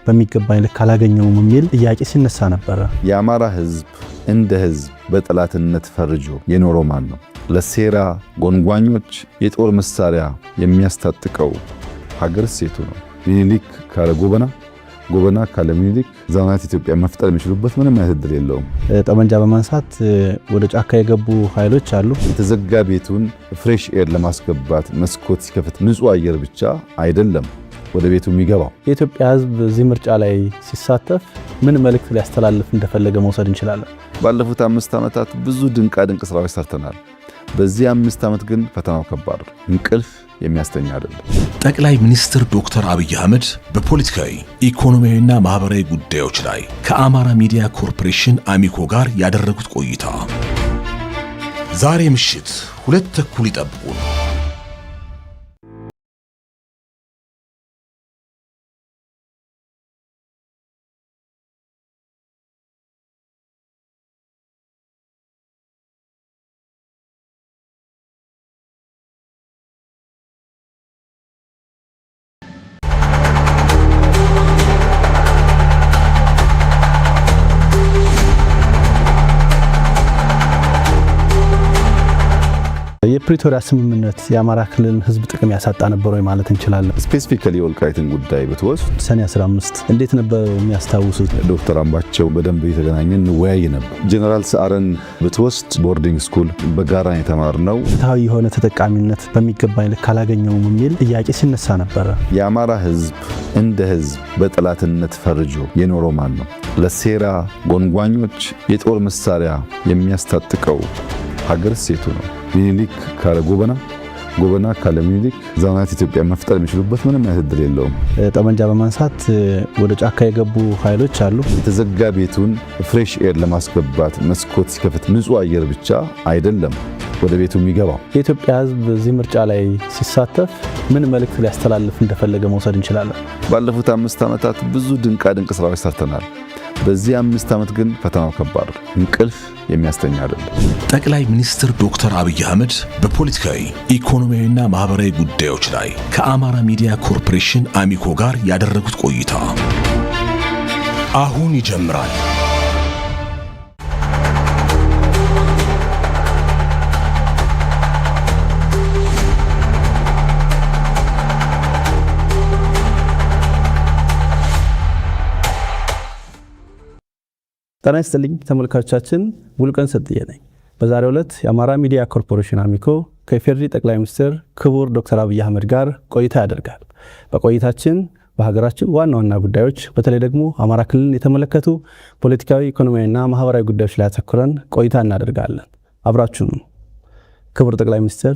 በሚገባ ልክ አላገኘውም የሚል ጥያቄ ሲነሳ ነበር። የአማራ ህዝብ እንደ ህዝብ በጠላትነት ፈርጆ የኖረው ማን ነው? ለሴራ ጎንጓኞች የጦር መሳሪያ የሚያስታጥቀው ሀገር ሴቱ ነው። ሚኒሊክ ካለ ጎበና፣ ጎበና ካለ ሚኒሊክ ዘመናት ኢትዮጵያ መፍጠር የሚችሉበት ምንም አይነት እድል የለውም። ጠመንጃ በማንሳት ወደ ጫካ የገቡ ኃይሎች አሉ። የተዘጋ ቤቱን ፍሬሽ ኤር ለማስገባት መስኮት ሲከፍት ንጹህ አየር ብቻ አይደለም ወደ ቤቱ የሚገባው። የኢትዮጵያ ህዝብ እዚህ ምርጫ ላይ ሲሳተፍ ምን መልእክት ሊያስተላልፍ እንደፈለገ መውሰድ እንችላለን? ባለፉት 5 ዓመታት ብዙ ድንቅ ስራዎች ሰርተናል። በዚህ 5 ዓመት ግን ፈተናው ከባድ ነው። እንቅልፍ የሚያስተኛ አይደለም። ጠቅላይ ሚኒስትር ዶክተር አብይ አህመድ በፖለቲካዊ ኢኮኖሚያዊና ማህበራዊ ጉዳዮች ላይ ከአማራ ሚዲያ ኮርፖሬሽን አሚኮ ጋር ያደረጉት ቆይታ ዛሬ ምሽት 2:30 ይጠብቁን። የፕሪቶሪያ ስምምነት የአማራ ክልል ህዝብ ጥቅም ያሳጣ ነበር ወይ ማለት እንችላለን? ስፔሲፊካሊ የወልቃይትን ጉዳይ ብትወስድ ሰኔ 15 እንዴት ነበር የሚያስታውሱት? ዶክተር አምባቸው በደንብ የተገናኘን እንወያይ ነበር። ጀነራል ሰዓረን ብትወስድ ቦርዲንግ ስኩል በጋራ የተማርነው ፍትሃዊ የሆነ ተጠቃሚነት በሚገባ ልክ አላገኘውም የሚል ጥያቄ ሲነሳ ነበር። የአማራ ህዝብ እንደ ህዝብ በጠላትነት ፈርጆ የኖረው ማን ነው? ለሴራ ጎንጓኞች የጦር መሳሪያ የሚያስታጥቀው ሀገር ሴቱ ነው። ሚኒሊክ ካለ ጎበና፣ ጎበና ካለ ሚኒሊክ ዘመናት ኢትዮጵያ መፍጠር የሚችሉበት ምንም አይነት እድል የለውም። ጠመንጃ በማንሳት ወደ ጫካ የገቡ ኃይሎች አሉ። የተዘጋ ቤቱን ፍሬሽ ኤር ለማስገባት መስኮት ሲከፍት ንጹህ አየር ብቻ አይደለም ወደ ቤቱ የሚገባው። የኢትዮጵያ ህዝብ እዚህ ምርጫ ላይ ሲሳተፍ ምን መልእክት ሊያስተላልፍ እንደፈለገ መውሰድ እንችላለን? ባለፉት 5 ዓመታት ብዙ ድንቅ ስራዎች ሰርተናል። በዚህ 5 ዓመት ግን ፈተናው ከባድ ነው። እንቅልፍ የሚያስተኛ አይደለም። ጠቅላይ ሚኒስትር ዶክተር አብይ አህመድ በፖለቲካዊ ኢኮኖሚያዊና ማህበራዊ ጉዳዮች ላይ ከአማራ ሚዲያ ኮርፖሬሽን አሚኮ ጋር ያደረጉት ቆይታ አሁን ይጀምራል። ጤና ይስጥልኝ ተመልካቾቻችን፣ ሙሉቀን ሰጥዬ ነኝ። በዛሬው ዕለት የአማራ ሚዲያ ኮርፖሬሽን አሚኮ ከኢፌዴሪ ጠቅላይ ሚኒስትር ክቡር ዶክተር አብይ አህመድ ጋር ቆይታ ያደርጋል። በቆይታችን በሀገራችን ዋና ዋና ጉዳዮች በተለይ ደግሞ አማራ ክልልን የተመለከቱ ፖለቲካዊ፣ ኢኮኖሚያዊና ማህበራዊ ጉዳዮች ላይ አተኩረን ቆይታ እናደርጋለን። አብራችሁን ክቡር ጠቅላይ ሚኒስትር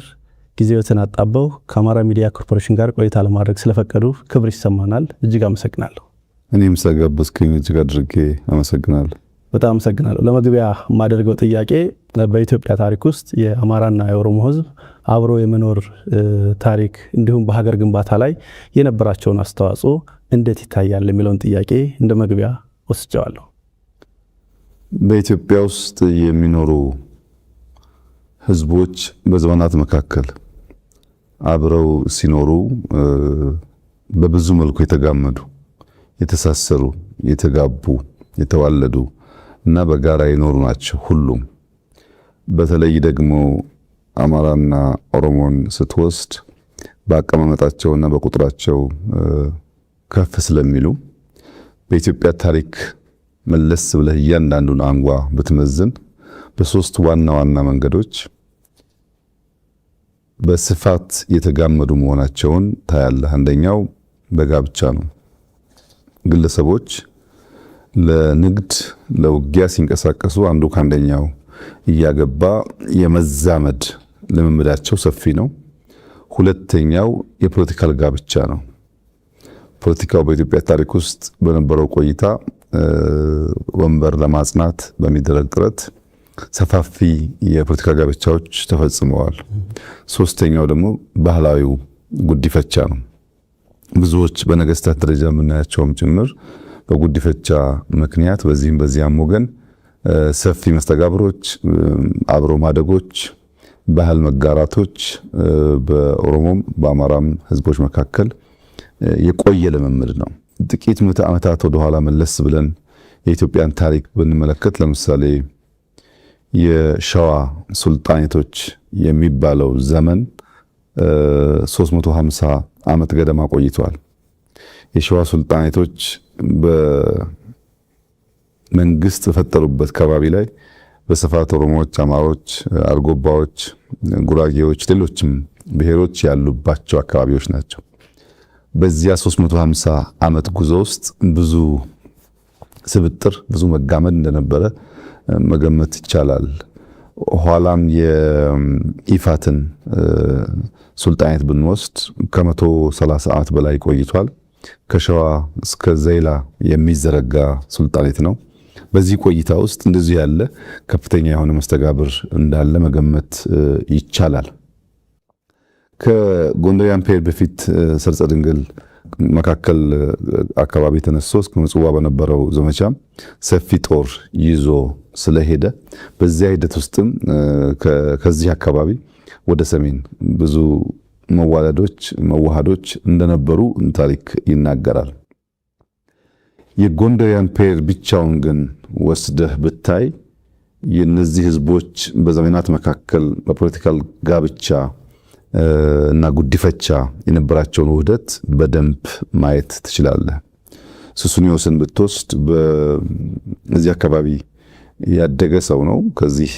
ጊዜዎትን አጣበው ከአማራ ሚዲያ ኮርፖሬሽን ጋር ቆይታ ለማድረግ ስለፈቀዱ ክብር ይሰማናል። እጅግ አመሰግናለሁ። እኔም ስለጋበዝከኝ እጅግ አድርጌ አመሰግናለሁ። በጣም አመሰግናለሁ። ለመግቢያ የማደርገው ጥያቄ በኢትዮጵያ ታሪክ ውስጥ የአማራና የኦሮሞ ህዝብ አብሮ የመኖር ታሪክ እንዲሁም በሀገር ግንባታ ላይ የነበራቸውን አስተዋጽኦ እንዴት ይታያል የሚለውን ጥያቄ እንደ መግቢያ ወስጀዋለሁ። በኢትዮጵያ ውስጥ የሚኖሩ ህዝቦች በዘመናት መካከል አብረው ሲኖሩ በብዙ መልኩ የተጋመዱ፣ የተሳሰሩ፣ የተጋቡ፣ የተዋለዱ እና በጋራ የኖሩ ናቸው ሁሉም። በተለይ ደግሞ አማራና ኦሮሞን ስትወስድ በአቀማመጣቸውና በቁጥራቸው ከፍ ስለሚሉ በኢትዮጵያ ታሪክ መለስ ብለህ እያንዳንዱን አንጓ ብትመዝን በሶስት ዋና ዋና መንገዶች በስፋት የተጋመዱ መሆናቸውን ታያለህ። አንደኛው በጋብቻ ነው። ግለሰቦች ለንግድ ለውጊያ ሲንቀሳቀሱ አንዱ ካንደኛው እያገባ የመዛመድ ልምምዳቸው ሰፊ ነው። ሁለተኛው የፖለቲካል ጋብቻ ነው። ፖለቲካው በኢትዮጵያ ታሪክ ውስጥ በነበረው ቆይታ ወንበር ለማጽናት በሚደረግ ጥረት ሰፋፊ የፖለቲካ ጋብቻዎች ተፈጽመዋል። ሶስተኛው ደግሞ ባህላዊው ጉዲፈቻ ነው። ብዙዎች በነገስታት ደረጃ የምናያቸውም ጭምር በጉዲፈቻ ምክንያት በዚህም በዚያም ወገን ሰፊ መስተጋብሮች፣ አብሮ ማደጎች፣ ባህል መጋራቶች በኦሮሞም በአማራም ህዝቦች መካከል የቆየ ልምምድ ነው። ጥቂት ምዕተ ዓመታት ወደ ኋላ መለስ ብለን የኢትዮጵያን ታሪክ ብንመለከት ለምሳሌ የሸዋ ሱልጣኔቶች የሚባለው ዘመን 350 ዓመት ገደማ ቆይቷል። የሸዋ ሱልጣኔቶች በመንግስት በፈጠሩበት ከባቢ ላይ በስፋት ኦሮሞዎች፣ አማሮች፣ አርጎባዎች፣ ጉራጌዎች፣ ሌሎችም ብሔሮች ያሉባቸው አካባቢዎች ናቸው። በዚያ 350 ዓመት ጉዞ ውስጥ ብዙ ስብጥር፣ ብዙ መጋመድ እንደነበረ መገመት ይቻላል። ኋላም የኢፋትን ሱልጣኔት ብንወስድ ከ130 ዓመት በላይ ቆይቷል። ከሸዋ እስከ ዘይላ የሚዘረጋ ሱልጣኔት ነው። በዚህ ቆይታ ውስጥ እንደዚህ ያለ ከፍተኛ የሆነ መስተጋብር እንዳለ መገመት ይቻላል። ከጎንደሪያን ፔሪድ በፊት ሰርጸ ድንግል መካከል አካባቢ ተነስቶ እስከ ምጽዋ በነበረው ዘመቻ ሰፊ ጦር ይዞ ስለሄደ በዚያ ሂደት ውስጥም ከዚህ አካባቢ ወደ ሰሜን ብዙ መዋሃዶች እንደነበሩ ታሪክ ይናገራል። የጎንደሪያን ፔሪድ ብቻውን ግን ወስደህ ብታይ የነዚህ ህዝቦች በዘመናት መካከል በፖለቲካል ጋብቻ እና ጉዲፈቻ የነበራቸውን ውህደት በደንብ ማየት ትችላለህ። ሱስንዮስን ብትወስድ በዚህ አካባቢ ያደገ ሰው ነው። ከዚህ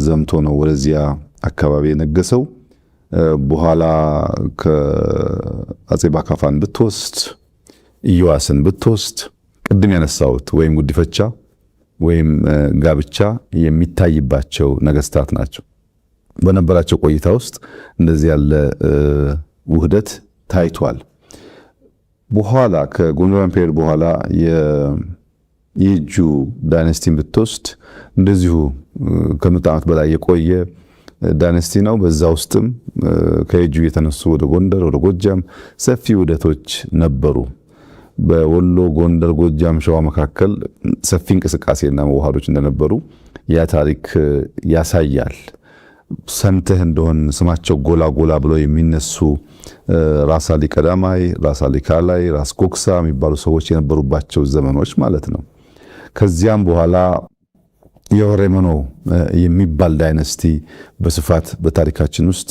ዘምቶ ነው ወደዚያ አካባቢ የነገሰው። በኋላ ከአጼ ባካፋን ብትወስድ፣ ኢዮአስን ብትወስድ ቅድም ያነሳሁት ወይም ጉዲፈቻ ወይም ጋብቻ የሚታይባቸው ነገስታት ናቸው። በነበራቸው ቆይታ ውስጥ እንደዚህ ያለ ውህደት ታይቷል። በኋላ ከጎንደሪያን ፔሪድ በኋላ የየጁ ዳይናስቲን ብትወስድ እንደዚሁ ከመቶ ዓመት በላይ የቆየ ዳይናስቲ ነው። በዛ ውስጥም ከየጁ የተነሱ ወደ ጎንደር፣ ወደ ጎጃም ሰፊ ውህደቶች ነበሩ። በወሎ፣ ጎንደር፣ ጎጃም፣ ሸዋ መካከል ሰፊ እንቅስቃሴና መዋሃዶች እንደነበሩ ያ ታሪክ ያሳያል። ሰምተህ እንደሆን ስማቸው ጎላ ጎላ ብለው የሚነሱ ራስ አሊ ቀዳማይ፣ ራስ አሊ ካላይ፣ ራስ ጎክሳ የሚባሉ ሰዎች የነበሩባቸው ዘመኖች ማለት ነው። ከዚያም በኋላ የወሬመኖ የሚባል ዳይናስቲ በስፋት በታሪካችን ውስጥ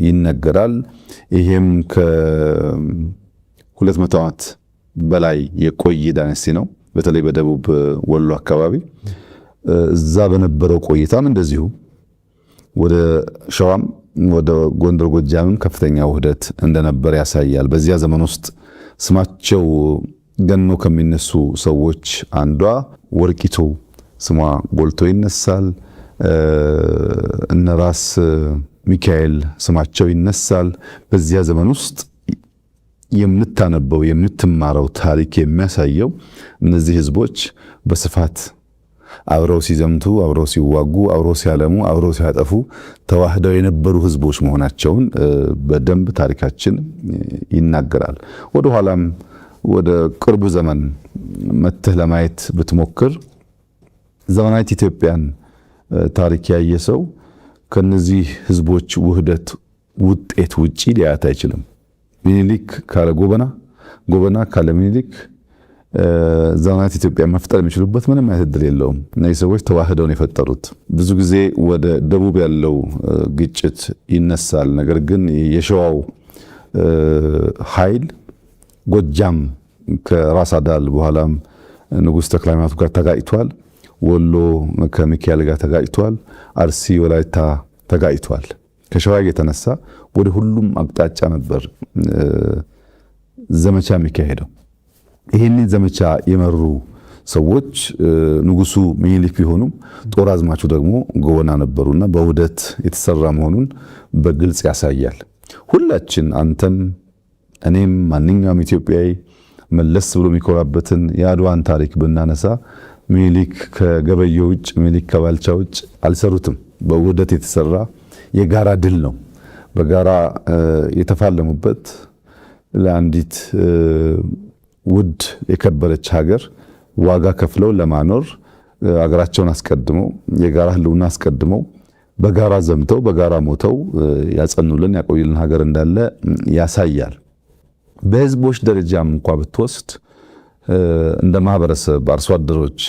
ይነገራል። ይሄም ከ200 ዓመት በላይ የቆየ ዳይናስቲ ነው። በተለይ በደቡብ ወሎ አካባቢ እዛ በነበረው ቆይታም እንደዚሁ ወደ ሸዋም ወደ ጎንደር ጎጃምም ከፍተኛ ውህደት እንደነበር ያሳያል። በዚያ ዘመን ውስጥ ስማቸው ገኖ ከሚነሱ ሰዎች አንዷ ወርቂቱ ስሟ ጎልቶ ይነሳል። እነ ራስ ሚካኤል ስማቸው ይነሳል። በዚያ ዘመን ውስጥ የምታነበው የምትማረው ታሪክ የሚያሳየው እነዚህ ህዝቦች በስፋት አብረው ሲዘምቱ፣ አብረው ሲዋጉ፣ አብረው ሲያለሙ፣ አብረው ሲያጠፉ ተዋህደው የነበሩ ህዝቦች መሆናቸውን በደንብ ታሪካችን ይናገራል። ወደ ኋላም ወደ ቅርቡ ዘመን መተህ ለማየት ብትሞክር ዘመናዊት ኢትዮጵያን ታሪክ ያየ ሰው ከነዚህ ህዝቦች ውህደት ውጤት ውጪ ሊያት አይችልም። ሚኒሊክ ካለ ጎበና፣ ጎበና ካለ ሚኒሊክ ዘመናዊት ኢትዮጵያ መፍጠር የሚችሉበት ምንም አይነት እድል የለውም። እነዚህ ሰዎች ተዋህደውን የፈጠሩት። ብዙ ጊዜ ወደ ደቡብ ያለው ግጭት ይነሳል። ነገር ግን የሸዋው ኃይል ጎጃም ከራስ አዳል በኋላም ንጉሥ ተክለ ሃይማኖት ጋር ተጋጭቷል። ወሎ ከሚካኤል ጋር ተጋጭቷል። አርሲ ወላይታ ተጋጭቷል። ከሸዋ የተነሳ ወደ ሁሉም አቅጣጫ ነበር ዘመቻ የሚካሄደው። ይህንን ዘመቻ የመሩ ሰዎች ንጉሱ ሚኒሊክ ቢሆኑም ጦር አዝማቹ ደግሞ ጎበና ነበሩና በውህደት የተሰራ መሆኑን በግልጽ ያሳያል። ሁላችን አንተም፣ እኔም፣ ማንኛውም ኢትዮጵያዊ መለስ ብሎ የሚኮራበትን የአድዋን ታሪክ ብናነሳ ሚኒሊክ ከገበየው ውጭ፣ ሚኒሊክ ከባልቻ ውጭ አልሰሩትም። በውህደት የተሰራ የጋራ ድል ነው። በጋራ የተፋለሙበት ለአንዲት ውድ የከበረች ሀገር ዋጋ ከፍለው ለማኖር ሀገራቸውን አስቀድመው የጋራ ህልውና አስቀድመው በጋራ ዘምተው በጋራ ሞተው ያጸኑልን ያቆዩልን ሀገር እንዳለ ያሳያል። በህዝቦች ደረጃም እንኳን ብትወስድ እንደ ማህበረሰብ አርሶ አደሮች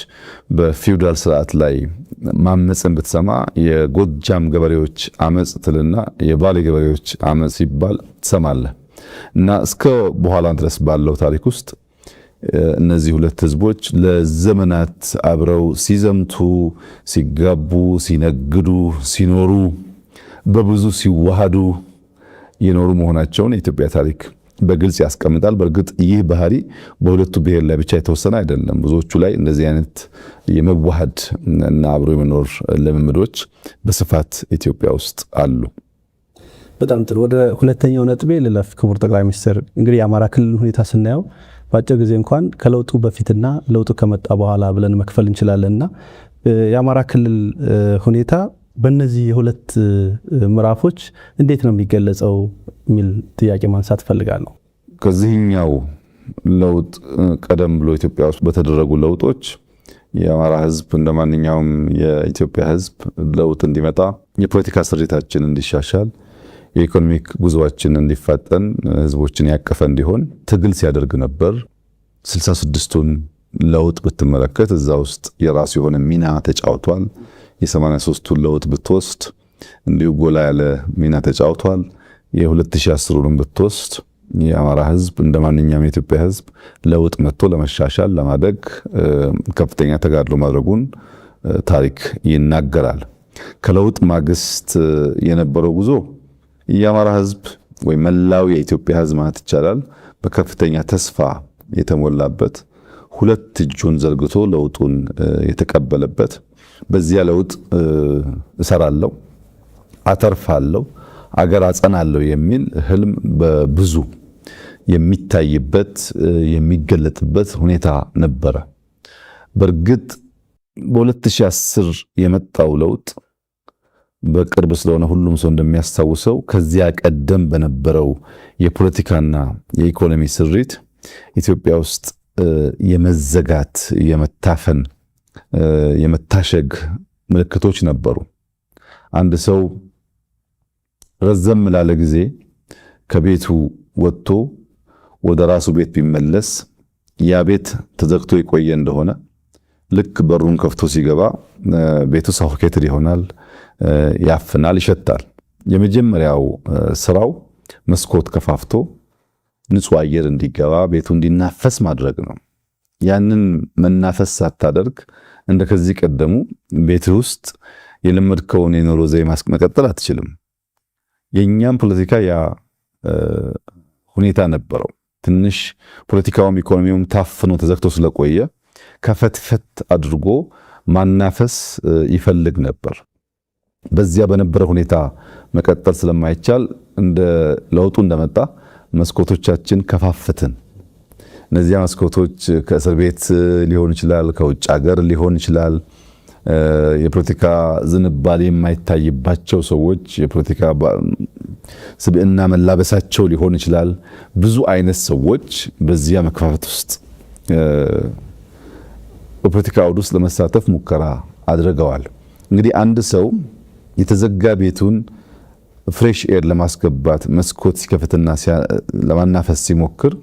በፊውዳል ስርዓት ላይ ማመፅን ብትሰማ የጎጃም ገበሬዎች አመፅ ትልና የባሌ ገበሬዎች አመፅ ሲባል ትሰማለህ። እና እስከ በኋላ ድረስ ባለው ታሪክ ውስጥ እነዚህ ሁለት ህዝቦች ለዘመናት አብረው ሲዘምቱ፣ ሲጋቡ፣ ሲነግዱ፣ ሲኖሩ፣ በብዙ ሲዋሃዱ የኖሩ መሆናቸውን የኢትዮጵያ ታሪክ በግልጽ ያስቀምጣል። በእርግጥ ይህ ባህሪ በሁለቱ ብሔር ላይ ብቻ የተወሰነ አይደለም። ብዙዎቹ ላይ እንደዚህ አይነት የመዋሃድ እና አብሮ የመኖር ልምምዶች በስፋት ኢትዮጵያ ውስጥ አሉ። በጣም ጥሩ። ወደ ሁለተኛው ነጥቤ ልለፍ። ክቡር ጠቅላይ ሚኒስትር፣ እንግዲህ የአማራ ክልል ሁኔታ ስናየው በአጭር ጊዜ እንኳን ከለውጡ በፊትና ለውጡ ከመጣ በኋላ ብለን መክፈል እንችላለንና የአማራ ክልል ሁኔታ በእነዚህ የሁለት ምዕራፎች እንዴት ነው የሚገለጸው የሚል ጥያቄ ማንሳት ፈልጋለሁ። ከዚህኛው ለውጥ ቀደም ብሎ ኢትዮጵያ ውስጥ በተደረጉ ለውጦች የአማራ ህዝብ እንደማንኛውም የኢትዮጵያ ህዝብ ለውጥ እንዲመጣ፣ የፖለቲካ ስሪታችን እንዲሻሻል፣ የኢኮኖሚክ ጉዞአችን እንዲፋጠን፣ ህዝቦችን ያቀፈ እንዲሆን ትግል ሲያደርግ ነበር። 66ቱን ለውጥ ብትመለከት እዛ ውስጥ የራሱ የሆነ ሚና ተጫውቷል። የ83ቱን ለውጥ ብትወስድ እንዲሁ ጎላ ያለ ሚና ተጫውቷል። የ2010ን ብትወስድ የአማራ ህዝብ እንደማንኛውም የኢትዮጵያ ህዝብ ለውጥ መጥቶ ለመሻሻል ለማደግ ከፍተኛ ተጋድሎ ማድረጉን ታሪክ ይናገራል። ከለውጥ ማግስት የነበረው ጉዞ የአማራ ህዝብ ወይ መላው የኢትዮጵያ ህዝብ ማለት ይቻላል በከፍተኛ ተስፋ የተሞላበት፣ ሁለት እጁን ዘርግቶ ለውጡን የተቀበለበት፣ በዚያ ለውጥ እሰራለሁ፣ አተርፋለሁ፣ አገር አጸናለሁ የሚል ህልም በብዙ የሚታይበት የሚገለጥበት ሁኔታ ነበረ። በእርግጥ በ2010 የመጣው ለውጥ በቅርብ ስለሆነ ሁሉም ሰው እንደሚያስታውሰው ከዚያ ቀደም በነበረው የፖለቲካና የኢኮኖሚ ስሪት ኢትዮጵያ ውስጥ የመዘጋት፣ የመታፈን፣ የመታሸግ ምልክቶች ነበሩ። አንድ ሰው ረዘም ላለ ጊዜ ከቤቱ ወጥቶ ወደ ራሱ ቤት ቢመለስ ያ ቤት ተዘግቶ የቆየ እንደሆነ ልክ በሩን ከፍቶ ሲገባ ቤቱ ሳፎኬትድ ይሆናል፣ ያፍናል፣ ይሸታል። የመጀመሪያው ስራው መስኮት ከፋፍቶ ንጹህ አየር እንዲገባ ቤቱ እንዲናፈስ ማድረግ ነው። ያንን መናፈስ ሳታደርግ እንደከዚህ ቀደሙ ቤት ውስጥ የለመድከውን የኑሮ ዘዬ መቀጠል አትችልም። የኛም ፖለቲካ ያ ሁኔታ ነበረው። ትንሽ ፖለቲካውም ኢኮኖሚውም ታፍኖ ተዘግቶ ስለቆየ ከፈትፈት አድርጎ ማናፈስ ይፈልግ ነበር። በዚያ በነበረ ሁኔታ መቀጠል ስለማይቻል እንደ ለውጡ እንደመጣ መስኮቶቻችን ከፋፈትን። እነዚያ መስኮቶች ከእስር ቤት ሊሆን ይችላል፣ ከውጭ ሀገር ሊሆን ይችላል፣ የፖለቲካ ዝንባሌ የማይታይባቸው ሰዎች የፖለቲካ ስብዕና መላበሳቸው ሊሆን ይችላል። ብዙ አይነት ሰዎች በዚያ መከፋፈት ውስጥ በፖለቲካ አውድ ውስጥ ለመሳተፍ ሙከራ አድርገዋል። እንግዲህ አንድ ሰው የተዘጋ ቤቱን ፍሬሽ ኤር ለማስገባት መስኮት ሲከፍትና ለማናፈስ ሲሞክር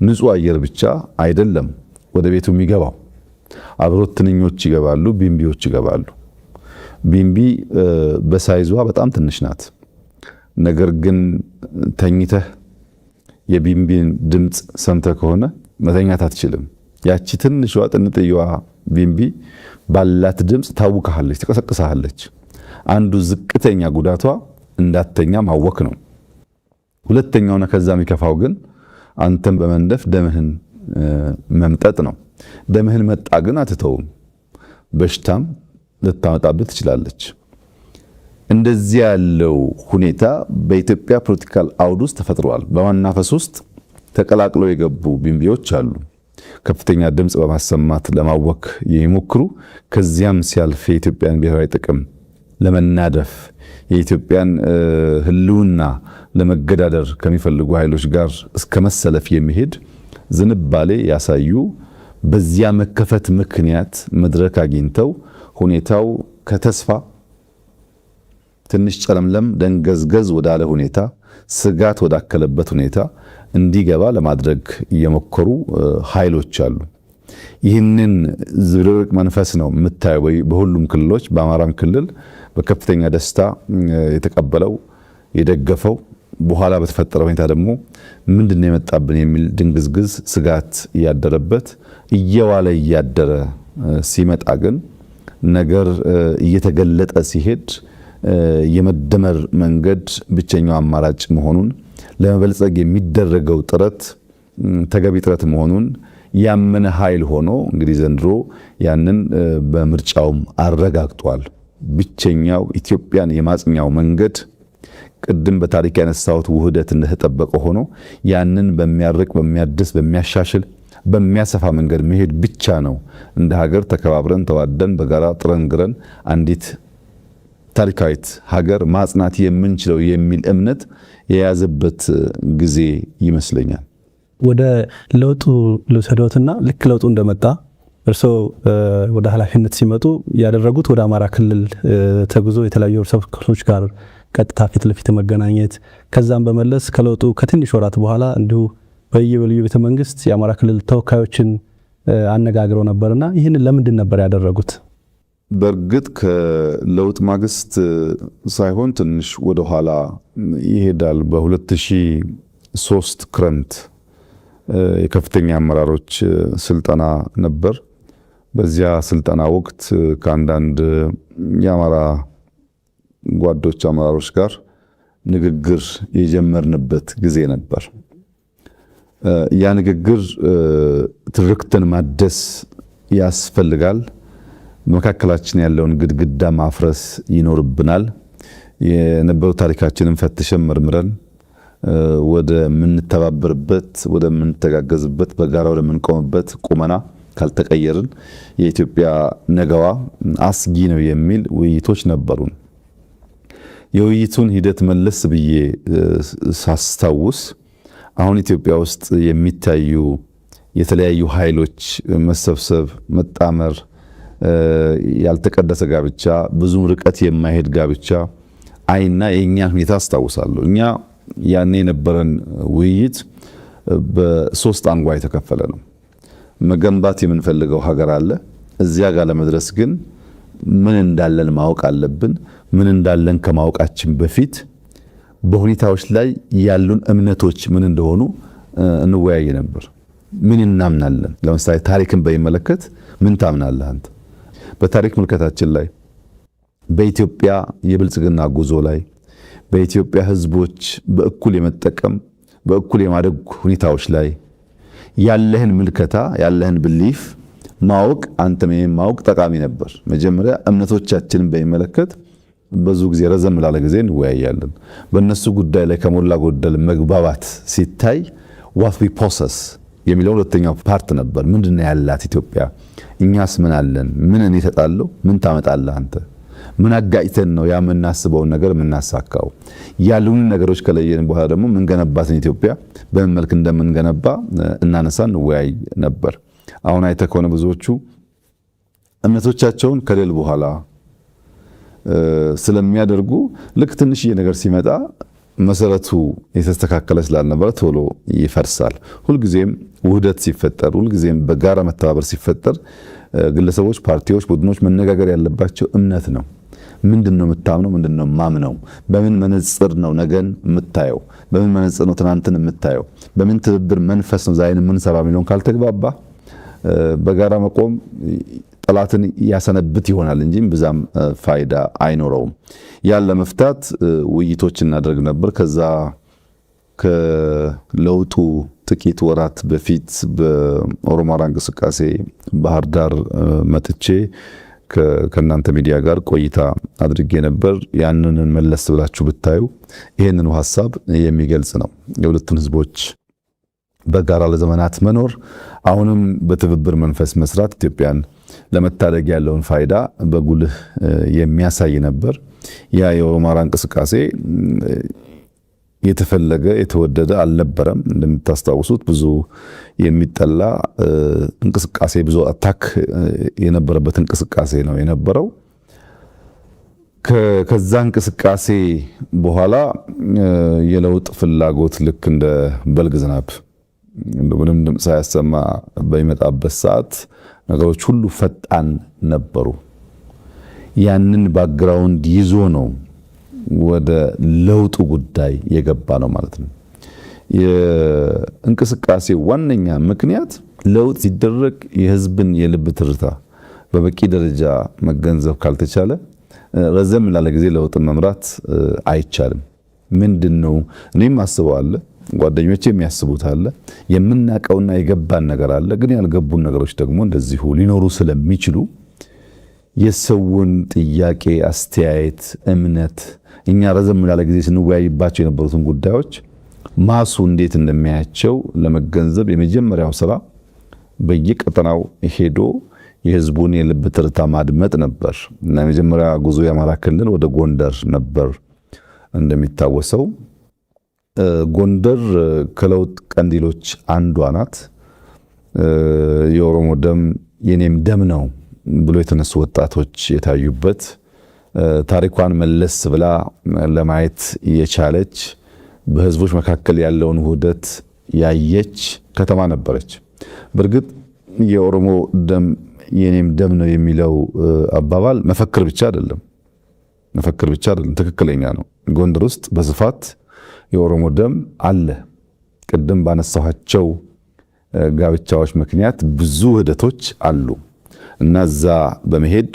ንጹህ አየር ብቻ አይደለም ወደ ቤቱ የሚገባው። አብሮት ትንኞች ይገባሉ፣ ቢምቢዎች ይገባሉ። ቢምቢ በሳይዟ በጣም ትንሽ ናት። ነገር ግን ተኝተህ የቢምቢን ድምፅ ሰምተህ ከሆነ መተኛት አትችልም። ያቺ ትንሿ ጥንጥየዋ ቢምቢ ባላት ድምፅ ታውካለች፣ ትቀሰቅሳለች። አንዱ ዝቅተኛ ጉዳቷ እንዳተኛ ማወክ ነው። ሁለተኛውና ከዛ የሚከፋው ግን አንተን በመንደፍ ደምህን መምጠጥ ነው። ደምህን መጣ ግን አትተውም፣ በሽታም ልታመጣብህ ትችላለች። እንደዚህ ያለው ሁኔታ በኢትዮጵያ ፖለቲካል አውድ ውስጥ ተፈጥሯል። በማናፈስ ውስጥ ተቀላቅለው የገቡ ቢምቢዎች አሉ፣ ከፍተኛ ድምፅ በማሰማት ለማወክ የሚሞክሩ፣ ከዚያም ሲያልፍ የኢትዮጵያን ብሔራዊ ጥቅም ለመናደፍ የኢትዮጵያን ሕልውና ለመገዳደር ከሚፈልጉ ኃይሎች ጋር እስከ መሰለፍ የሚሄድ ዝንባሌ ያሳዩ። በዚያ መከፈት ምክንያት መድረክ አግኝተው ሁኔታው ከተስፋ ትንሽ ጨለምለም ደንገዝገዝ ወዳለ ሁኔታ፣ ስጋት ወዳከለበት ሁኔታ እንዲገባ ለማድረግ እየሞከሩ ኃይሎች አሉ። ይህንን ዝብርቅ መንፈስ ነው የምታየው በሁሉም ክልሎች። በአማራም ክልል በከፍተኛ ደስታ የተቀበለው የደገፈው፣ በኋላ በተፈጠረ ሁኔታ ደግሞ ምንድነው የመጣብን የሚል ድንግዝግዝ ስጋት እያደረበት እየዋለ እያደረ ሲመጣ ግን ነገር እየተገለጠ ሲሄድ የመደመር መንገድ ብቸኛው አማራጭ መሆኑን፣ ለመበልጸግ የሚደረገው ጥረት ተገቢ ጥረት መሆኑን ያመነ ኃይል ሆኖ እንግዲህ ዘንድሮ ያንን በምርጫውም አረጋግጧል። ብቸኛው ኢትዮጵያን የማጽኛው መንገድ ቅድም በታሪክ ያነሳሁት ውህደት እንደተጠበቀ ሆኖ ያንን በሚያርቅ፣ በሚያድስ፣ በሚያሻሽል፣ በሚያሰፋ መንገድ መሄድ ብቻ ነው እንደ ሀገር ተከባብረን ተዋደን በጋራ ጥረን ግረን አንዲት ታሪካዊት ሀገር ማጽናት የምንችለው የሚል እምነት የያዘበት ጊዜ ይመስለኛል። ወደ ለውጡ ልውሰዶትና ልክ ለውጡ እንደመጣ እርስዎ ወደ ኃላፊነት ሲመጡ ያደረጉት ወደ አማራ ክልል ተጉዞ የተለያዩ ሰዎች ጋር ቀጥታ ፊት ለፊት መገናኘት፣ ከዛም በመለስ ከለውጡ ከትንሽ ወራት በኋላ እንዲሁ በየበልዩ ቤተ መንግስት የአማራ ክልል ተወካዮችን አነጋግረው ነበርና ይህንን ለምንድን ነበር ያደረጉት? በእርግጥ ከለውጥ ማግስት ሳይሆን ትንሽ ወደ ኋላ ይሄዳል። በ2003 ክረምት የከፍተኛ አመራሮች ስልጠና ነበር። በዚያ ስልጠና ወቅት ከአንዳንድ የአማራ ጓዶች አመራሮች ጋር ንግግር የጀመርንበት ጊዜ ነበር። ያ ንግግር ትርክትን ማደስ ያስፈልጋል። መካከላችን ያለውን ግድግዳ ማፍረስ ይኖርብናል። የነበረው ታሪካችንን ፈትሸን መርምረን ወደ ምንተባበርበት፣ ወደ ምንተጋገዝበት፣ በጋራ ወደ ምንቆምበት ቁመና ካልተቀየርን የኢትዮጵያ ነገዋ አስጊ ነው የሚል ውይይቶች ነበሩን። የውይይቱን ሂደት መለስ ብዬ ሳስታውስ አሁን ኢትዮጵያ ውስጥ የሚታዩ የተለያዩ ኃይሎች መሰብሰብ፣ መጣመር፣ ያልተቀደሰ ጋብቻ፣ ብዙ ርቀት የማይሄድ ጋብቻ አይና የእኛን ሁኔታ አስታውሳለሁ። እኛ ያኔ የነበረን ውይይት በሶስት አንጓ የተከፈለ ነው። መገንባት የምንፈልገው ሀገር አለ። እዚያ ጋር ለመድረስ ግን ምን እንዳለን ማወቅ አለብን። ምን እንዳለን ከማወቃችን በፊት በሁኔታዎች ላይ ያሉን እምነቶች ምን እንደሆኑ እንወያይ ነበር። ምን እናምናለን? ለምሳሌ ታሪክን በሚመለከት ምን ታምናለህ አንተ? በታሪክ ምልከታችን ላይ፣ በኢትዮጵያ የብልጽግና ጉዞ ላይ፣ በኢትዮጵያ ሕዝቦች በእኩል የመጠቀም በእኩል የማደግ ሁኔታዎች ላይ ያለህን ምልከታ ያለህን ብሊፍ ማወቅ አንተም ማወቅ ጠቃሚ ነበር። መጀመሪያ እምነቶቻችንን በሚመለከት ብዙ ጊዜ ረዘም ላለ ጊዜ እንወያያለን። በእነሱ ጉዳይ ላይ ከሞላ ጎደል መግባባት ሲታይ what we possess የሚለው ሁለተኛው ፓርት ነበር። ምንድነው ያላት ኢትዮጵያ? እኛስ ምን አለን? ምን እኔ እሰጣለሁ? ምን ታመጣለህ አንተ? ምን አጋጭተን ነው ያ የምናስበውን ነገር የምናሳካው? ያሉን ነገሮች ከለየን በኋላ ደግሞ ምን ገነባትን ኢትዮጵያ በምን መልክ እንደምንገነባ እናነሳ እንወያይ ነበር። አሁን አይተህ ከሆነ ብዙዎቹ እምነቶቻቸውን ከሌል በኋላ ስለሚያደርጉ ልክ ትንሽዬ ነገር ሲመጣ መሰረቱ የተስተካከለ ስላልነበረ ቶሎ ይፈርሳል። ሁልጊዜም ውህደት ሲፈጠር፣ ሁልጊዜም በጋራ መተባበር ሲፈጠር ግለሰቦች፣ ፓርቲዎች፣ ቡድኖች መነጋገር ያለባቸው እምነት ነው። ምንድነው የምታምነው? ምንድነው ማምነው? በምን መነጽር ነው ነገን የምታየው? በምን መነጽር ነው ትናንትን የምታየው? በምን ትብብር መንፈስ ነው ዛሬን የምንሰራ የሚለውን ካልተግባባ በጋራ መቆም ጠላትን ያሰነብት ይሆናል እንጂ ብዛም ፋይዳ አይኖረውም። ያን ለመፍታት ውይይቶች እናደርግ ነበር። ከዛ ከለውጡ ጥቂት ወራት በፊት በኦሮማራ እንቅስቃሴ ባህር ዳር መጥቼ ከእናንተ ሚዲያ ጋር ቆይታ አድርጌ ነበር። ያንን መለስ ብላችሁ ብታዩ ይሄንን ሐሳብ የሚገልጽ ነው። የሁለቱን ህዝቦች በጋራ ለዘመናት መኖር፣ አሁንም በትብብር መንፈስ መስራት ኢትዮጵያን ለመታደግ ያለውን ፋይዳ በጉልህ የሚያሳይ ነበር። ያ የኦሮማራ እንቅስቃሴ የተፈለገ የተወደደ አልነበረም። እንደምታስታውሱት ብዙ የሚጠላ እንቅስቃሴ፣ ብዙ አታክ የነበረበት እንቅስቃሴ ነው የነበረው። ከዛ እንቅስቃሴ በኋላ የለውጥ ፍላጎት ልክ እንደ በልግ ዝናብ ምንም ድምፅ ሳያሰማ በሚመጣበት ሰዓት ነገሮች ሁሉ ፈጣን ነበሩ። ያንን ባክግራውንድ ይዞ ነው ወደ ለውጡ ጉዳይ የገባ ነው ማለት ነው። የእንቅስቃሴ ዋነኛ ምክንያት ለውጥ ሲደረግ የህዝብን የልብ ትርታ በበቂ ደረጃ መገንዘብ ካልተቻለ ረዘም ላለ ጊዜ ለውጥን መምራት አይቻልም። ምንድነው እኔም አስበዋለሁ፣ ጓደኞቼ የሚያስቡት አለ፣ የምናቀውና የገባን ነገር አለ። ግን ያልገቡን ነገሮች ደግሞ እንደዚሁ ሊኖሩ ስለሚችሉ የሰውን ጥያቄ፣ አስተያየት፣ እምነት እኛ ረዘም ላለ ጊዜ ስንወያይባቸው የነበሩትን ጉዳዮች ማሱ እንዴት እንደሚያያቸው ለመገንዘብ የመጀመሪያው ስራ በየቀጠናው ሄዶ የህዝቡን የልብ ትርታ ማድመጥ ነበር እና የመጀመሪያ ጉዞ የአማራ ክልል ወደ ጎንደር ነበር። እንደሚታወሰው ጎንደር ከለውጥ ቀንዲሎች አንዷ ናት። የኦሮሞ ደም የኔም ደም ነው ብሎ የተነሱ ወጣቶች የታዩበት፣ ታሪኳን መለስ ብላ ለማየት የቻለች፣ በህዝቦች መካከል ያለውን ውህደት ያየች ከተማ ነበረች። በእርግጥ የኦሮሞ ደም የኔም ደም ነው የሚለው አባባል መፈክር ብቻ አይደለም፣ ትክክለኛ ነው። ጎንደር ውስጥ በስፋት የኦሮሞ ደም አለ። ቅድም ባነሳኋቸው ጋብቻዎች ምክንያት ብዙ ውህደቶች አሉ እና እዛ በመሄድ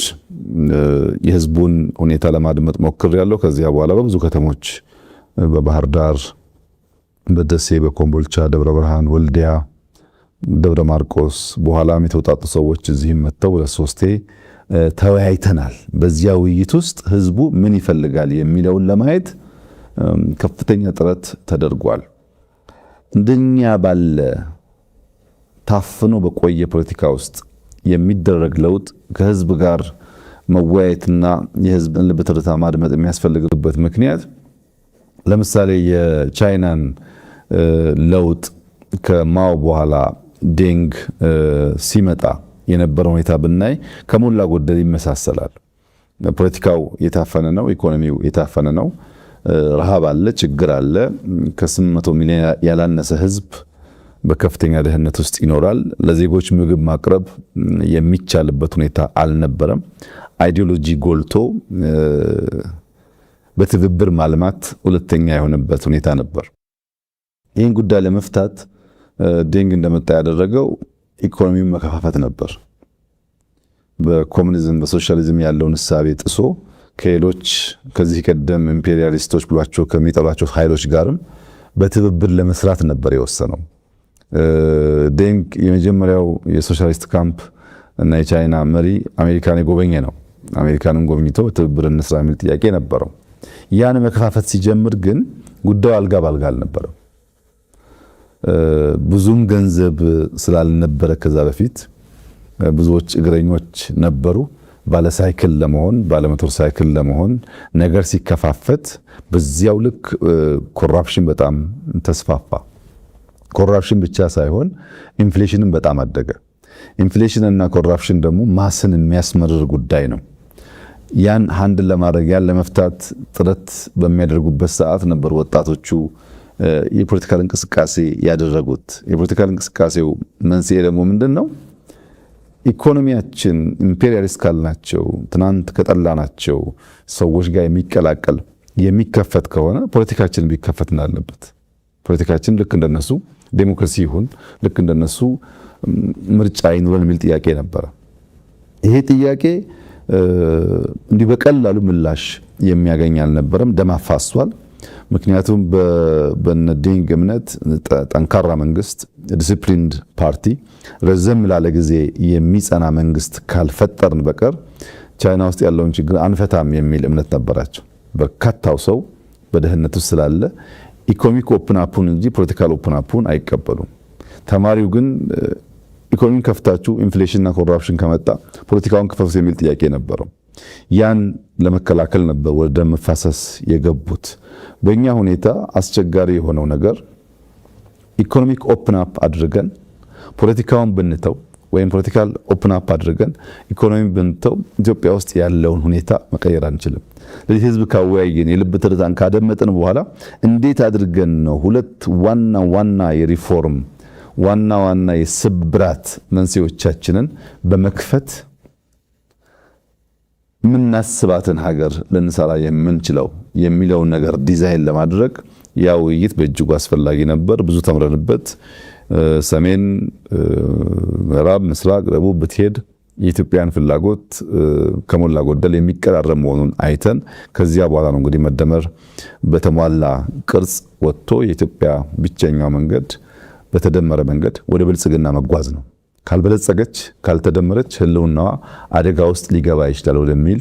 የህዝቡን ሁኔታ ለማድመጥ ሞክሬያለሁ። ከዚያ በኋላ በብዙ ከተሞች በባህር ዳር፣ በደሴ፣ በኮምቦልቻ፣ ደብረ ብርሃን፣ ወልዲያ፣ ደብረ ማርቆስ በኋላም የተውጣጡ ሰዎች እዚህም መጥተው ለሶስቴ ተወያይተናል። በዚያ ውይይት ውስጥ ህዝቡ ምን ይፈልጋል የሚለውን ለማየት ከፍተኛ ጥረት ተደርጓል። እንደኛ ባለ ታፍኖ በቆየ ፖለቲካ ውስጥ የሚደረግ ለውጥ ከህዝብ ጋር መወያየትና የህዝብን ልብ ትርታ ማድመጥ የሚያስፈልግበት ምክንያት ለምሳሌ የቻይናን ለውጥ ከማኦ በኋላ ዴንግ ሲመጣ የነበረው ሁኔታ ብናይ ከሞላ ጎደል ይመሳሰላል። ፖለቲካው የታፈነ ነው፣ ኢኮኖሚው የታፈነ ነው፣ ረሃብ አለ፣ ችግር አለ። ከ800 ሚሊዮን ያላነሰ ህዝብ በከፍተኛ ድህነት ውስጥ ይኖራል። ለዜጎች ምግብ ማቅረብ የሚቻልበት ሁኔታ አልነበረም። አይዲዮሎጂ ጎልቶ በትብብር ማልማት ሁለተኛ የሆነበት ሁኔታ ነበር። ይህን ጉዳይ ለመፍታት ዴንግ እንደመጣ ያደረገው ኢኮኖሚውን መከፋፈት ነበር። በኮሙኒዝም በሶሻሊዝም ያለውን እሳቤ ጥሶ ከሌሎች ከዚህ ቀደም ኢምፔሪያሊስቶች ብሏቸው ከሚጠሏቸው ኃይሎች ጋርም በትብብር ለመስራት ነበር የወሰነው። ዴንግ የመጀመሪያው የሶሻሊስት ካምፕ እና የቻይና መሪ አሜሪካን የጎበኘ ነው። አሜሪካንን ጎብኝቶ በትብብር እንስራ የሚል ጥያቄ ነበረው። ያን መከፋፈት ሲጀምር ግን ጉዳዩ አልጋ ባልጋ አልነበረም። ብዙም ገንዘብ ስላልነበረ ከዛ በፊት ብዙዎች እግረኞች ነበሩ። ባለ ሳይክል ለመሆን ባለ ሞተር ሳይክል ለመሆን ነገር ሲከፋፈት በዚያው ልክ ኮራፕሽን በጣም ተስፋፋ። ኮራፕሽን ብቻ ሳይሆን ኢንፍሌሽንም በጣም አደገ። ኢንፍሌሽን እና ኮራፕሽን ደግሞ ማስን የሚያስመርር ጉዳይ ነው። ያን ሃንድል ለማድረግ ያን ለመፍታት ጥረት በሚያደርጉበት ሰዓት ነበር ወጣቶቹ የፖለቲካል እንቅስቃሴ ያደረጉት። የፖለቲካል እንቅስቃሴው መንስኤ ደግሞ ምንድነው? ኢኮኖሚያችን ኢምፔሪያሊስት ካልናቸው ትናንት ከጠላናቸው ሰዎች ጋር የሚቀላቀል የሚከፈት ከሆነ ፖለቲካችን ቢከፈት እንዳለበት፣ ፖለቲካችን ልክ እንደነሱ ዴሞክራሲ ይሁን፣ ልክ እንደነሱ ምርጫ ይኑረን የሚል ጥያቄ ነበረ። ይሄ ጥያቄ እንዲህ በቀላሉ ምላሽ የሚያገኝ አልነበረም። ደም አፋሷል። ምክንያቱም በነዴንግ እምነት ጠንካራ መንግስት፣ ዲሲፕሊንድ ፓርቲ፣ ረዘም ላለ ጊዜ የሚጸና መንግስት ካልፈጠርን በቀር ቻይና ውስጥ ያለውን ችግር አንፈታም የሚል እምነት ነበራቸው። በርካታው ሰው በደህንነት ውስጥ ስላለ ኢኮኖሚክ ኦፕን አፑን እንጂ ፖለቲካል ኦፕን አፑን አይቀበሉም። ተማሪው ግን ኢኮኖሚን ከፍታችሁ ኢንፍሌሽንና ኮራፕሽን ከመጣ ፖለቲካውን ክፈቱት የሚል ጥያቄ ነበረው። ያን ለመከላከል ነበር ወደ ደም መፋሰስ የገቡት። በእኛ ሁኔታ አስቸጋሪ የሆነው ነገር ኢኮኖሚክ ኦፕን አፕ አድርገን ፖለቲካውን ብንተው ወይም ፖለቲካል ኦፕን አፕ አድርገን ኢኮኖሚን ብንተው ኢትዮጵያ ውስጥ ያለውን ሁኔታ መቀየር አንችልም። ስለዚህ ህዝብ ካወያየን የልብ ትርታን ካደመጥን በኋላ እንዴት አድርገን ነው ሁለት ዋና የሪፎርም ዋና ዋና የስብራት መንስኤዎቻችንን በመክፈት ምናስባትን ሀገር ልንሰራ የምንችለው የሚለውን ነገር ዲዛይን ለማድረግ ያ ውይይት በእጅጉ አስፈላጊ ነበር። ብዙ ተምረንበት ሰሜን፣ ምዕራብ፣ ምስራቅ፣ ደቡብ ብትሄድ የኢትዮጵያን ፍላጎት ከሞላ ጎደል የሚቀራረብ መሆኑን አይተን ከዚያ በኋላ ነው እንግዲህ መደመር በተሟላ ቅርጽ ወጥቶ የኢትዮጵያ ብቸኛው መንገድ በተደመረ መንገድ ወደ ብልጽግና መጓዝ ነው። ካልበለጸገች ካልተደመረች ህልውናዋ አደጋ ውስጥ ሊገባ ይችላል ወደሚል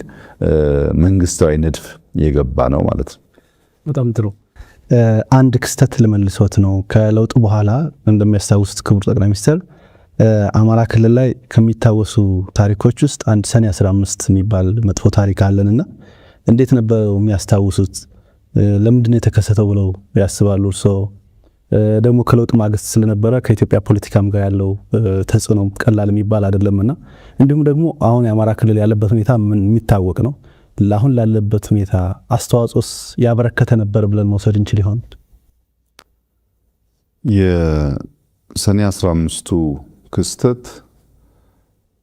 መንግስታዊ ንድፍ የገባ ነው ማለት ነው። በጣም ጥሩ። አንድ ክስተት ልመልሶት ነው። ከለውጡ በኋላ እንደሚያስታውሱት ክቡር ጠቅላይ ሚኒስትር አማራ ክልል ላይ ከሚታወሱ ታሪኮች ውስጥ አንድ ሰኔ 15 የሚባል መጥፎ ታሪክ አለንና እንዴት ነበር የሚያስታውሱት? ለምንድን ነው የተከሰተው ብለው ያስባሉ እርስዎ? ደግሞ ከለውጥ ማግስት ስለነበረ ከኢትዮጵያ ፖለቲካም ጋር ያለው ተጽዕኖ ቀላል የሚባል አይደለምና እንዲሁም ደግሞ አሁን የአማራ ክልል ያለበት ሁኔታ የሚታወቅ ነው። ለአሁን ላለበት ሁኔታ አስተዋጽኦስ ያበረከተ ነበር ብለን መውሰድ እንችል ይሆን? የሰኔ 15ቱ ክስተት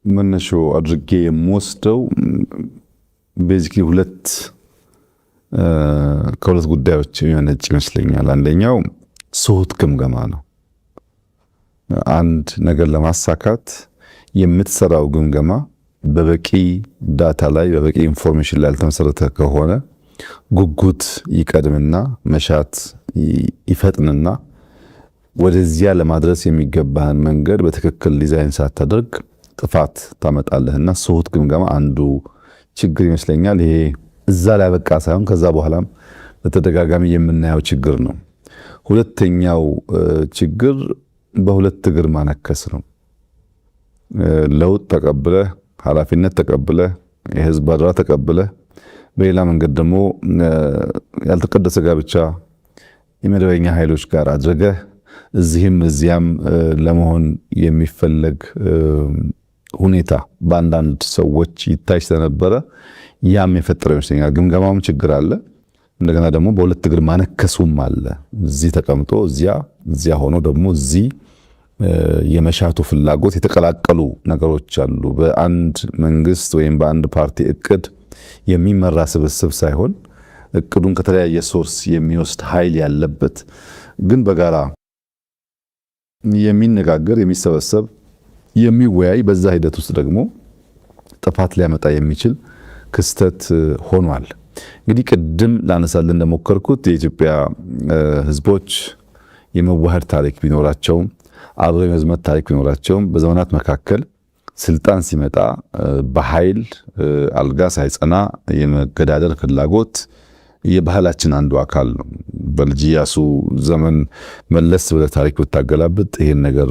መነሻው አድርጌ የምወስደው ቤዚክሊ ከሁለት ጉዳዮች የሚመነጭ ይመስለኛል። አንደኛው ስሁት ግምገማ ነው። አንድ ነገር ለማሳካት የምትሰራው ግምገማ በበቂ ዳታ ላይ በበቂ ኢንፎርሜሽን ላይ ያልተመሰረተ ከሆነ ጉጉት ይቀድምና መሻት ይፈጥንና ወደዚያ ለማድረስ የሚገባህን መንገድ በትክክል ዲዛይን ሳታደርግ ጥፋት ታመጣለህና ስሁት ግምገማ አንዱ ችግር ይመስለኛል። ይሄ እዛ ላይ በቃ ሳይሆን ከዛ በኋላም በተደጋጋሚ የምናየው ችግር ነው። ሁለተኛው ችግር በሁለት እግር ማነከስ ነው። ለውጥ ተቀብለህ ኃላፊነት ተቀብለህ የህዝብ አደራ ተቀብለህ በሌላ መንገድ ደግሞ ያልተቀደሰ ጋብቻ የመደበኛ ኃይሎች ጋር አድርገህ እዚህም እዚያም ለመሆን የሚፈለግ ሁኔታ በአንዳንድ ሰዎች ይታይ ስለነበረ ያም የፈጠረው ይመስለኛል። ግምገማውም ችግር አለ። እንደገና ደግሞ በሁለት እግር ማነከሱም አለ። እዚህ ተቀምጦ እዚያ ሆኖ ደግሞ እዚህ የመሻቱ ፍላጎት የተቀላቀሉ ነገሮች አሉ። በአንድ መንግስት ወይም በአንድ ፓርቲ እቅድ የሚመራ ስብስብ ሳይሆን እቅዱን ከተለያየ ሶርስ የሚወስድ ኃይል ያለበት ግን በጋራ የሚነጋገር የሚሰበሰብ የሚወያይ በዛ ሂደት ውስጥ ደግሞ ጥፋት ሊያመጣ የሚችል ክስተት ሆኗል። እንግዲህ ቅድም ላነሳልን እንደሞከርኩት የኢትዮጵያ ህዝቦች የመዋሃድ ታሪክ ቢኖራቸውም አብረው የመዝመት ታሪክ ቢኖራቸውም በዘመናት መካከል ስልጣን ሲመጣ በኃይል አልጋ ሳይጸና የመገዳደር ፍላጎት የባህላችን አንዱ አካል ነው። በልጅ ኢያሱ ዘመን መለስ ወደ ታሪክ ብታገላብጥ ይሄን ነገር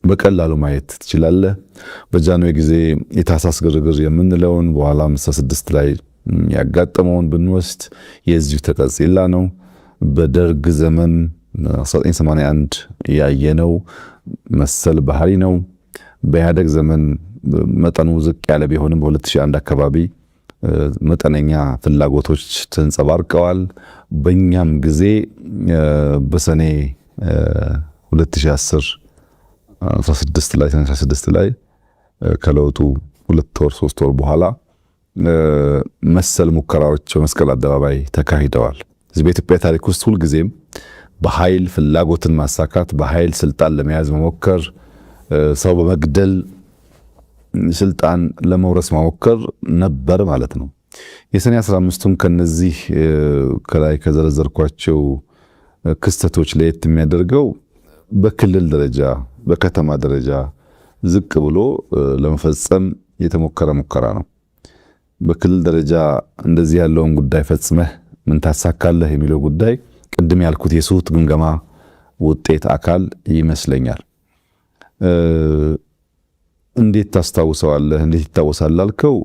በቀላሉ ማየት ትችላለህ። በጃንሆይ ጊዜ የታህሳስ ግርግር የምንለውን በኋላ 56 ላይ ያጋጠመውን ብንወስድ የዚሁ ተቀጽላ ነው። በደርግ ዘመን 1981 ያየነው መሰል ባህሪ ነው። በኢህአደግ ዘመን መጠኑ ዝቅ ያለ ቢሆንም በ2001 አካባቢ መጠነኛ ፍላጎቶች ተንጸባርቀዋል። በእኛም ጊዜ በሰኔ 2010 16 ላይ ከለውጡ 2 ወር 3 ወር በኋላ መሰል ሙከራዎች በመስቀል አደባባይ ተካሂደዋል። እዚህ በኢትዮጵያ ታሪክ ውስጥ ሁልጊዜም በኃይል ፍላጎትን ማሳካት፣ በኃይል ስልጣን ለመያዝ መሞከር፣ ሰው በመግደል ስልጣን ለመውረስ መሞከር ነበር ማለት ነው። የሰኔ 15ቱም ከነዚህ ከላይ ከዘረዘርኳቸው ክስተቶች ለየት የሚያደርገው በክልል ደረጃ በከተማ ደረጃ ዝቅ ብሎ ለመፈጸም የተሞከረ ሙከራ ነው። በክልል ደረጃ እንደዚህ ያለውን ጉዳይ ፈጽመህ ምን ታሳካለህ የሚለው ጉዳይ ቅድም ያልኩት የስሁት ግምገማ ውጤት አካል ይመስለኛል። እንዴት ታስታውሰዋለህ? እንዴት ይታወሳል ላልከው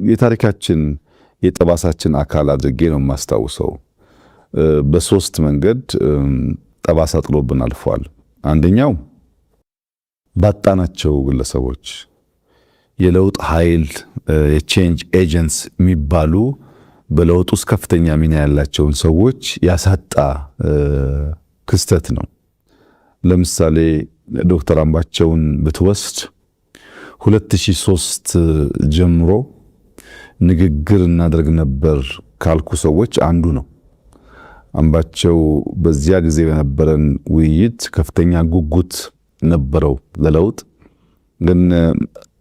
የታሪካችን የጠባሳችን አካል አድርጌ ነው የማስታውሰው። በሶስት መንገድ ጠባሳ ጥሎብን አልፏል። አንደኛው ባጣናቸው ግለሰቦች የለውጥ ኃይል የቼንጅ ኤጀንትስ የሚባሉ በለውጥ ውስጥ ከፍተኛ ሚና ያላቸውን ሰዎች ያሳጣ ክስተት ነው። ለምሳሌ ዶክተር አምባቸውን ብትወስድ 2003 ጀምሮ ንግግር እናደርግ ነበር ካልኩ ሰዎች አንዱ ነው። አምባቸው በዚያ ጊዜ በነበረን ውይይት ከፍተኛ ጉጉት ነበረው ለለውጥ። ግን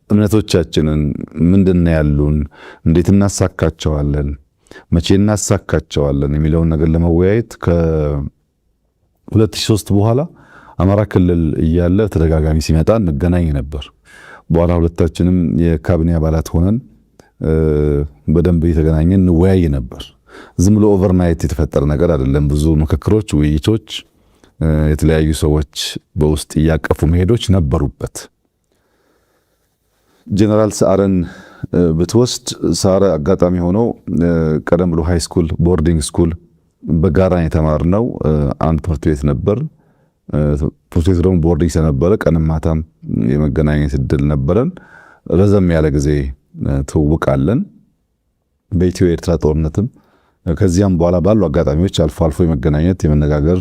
እምነቶቻችንን ምንድነው ያሉን፣ እንዴት እናሳካቸዋለን፣ መቼ እናሳካቸዋለን የሚለውን ነገር ለመወያየት ከ2003 በኋላ አማራ ክልል እያለ ተደጋጋሚ ሲመጣ እንገናኝ ነበር። በኋላ ሁለታችንም የካቢኔ አባላት ሆነን በደንብ እየተገናኘን እንወያይ ነበር። ዝም ብሎ ኦቨርናይት የተፈጠረ ነገር አይደለም። ብዙ ምክክሮች፣ ውይይቶች፣ የተለያዩ ሰዎች በውስጥ እያቀፉ መሄዶች ነበሩበት። ጀነራል ሰዓረን ብትወስድ ሰዓረ አጋጣሚ ሆኖ ቀደም ብሎ ሃይ ስኩል ቦርዲንግ ስኩል በጋራ የተማርነው አንድ ትምህርት ቤት ነበር። ትምህርት ቤት ደግሞ ቦርዲንግ ስለነበረ ቀንም ማታም የመገናኘት እድል ነበረን። ረዘም ያለ ጊዜ ትውውቃለን። በኢትዮ ኤርትራ ጦርነትም ከዚያም በኋላ ባሉ አጋጣሚዎች አልፎ አልፎ የመገናኘት የመነጋገር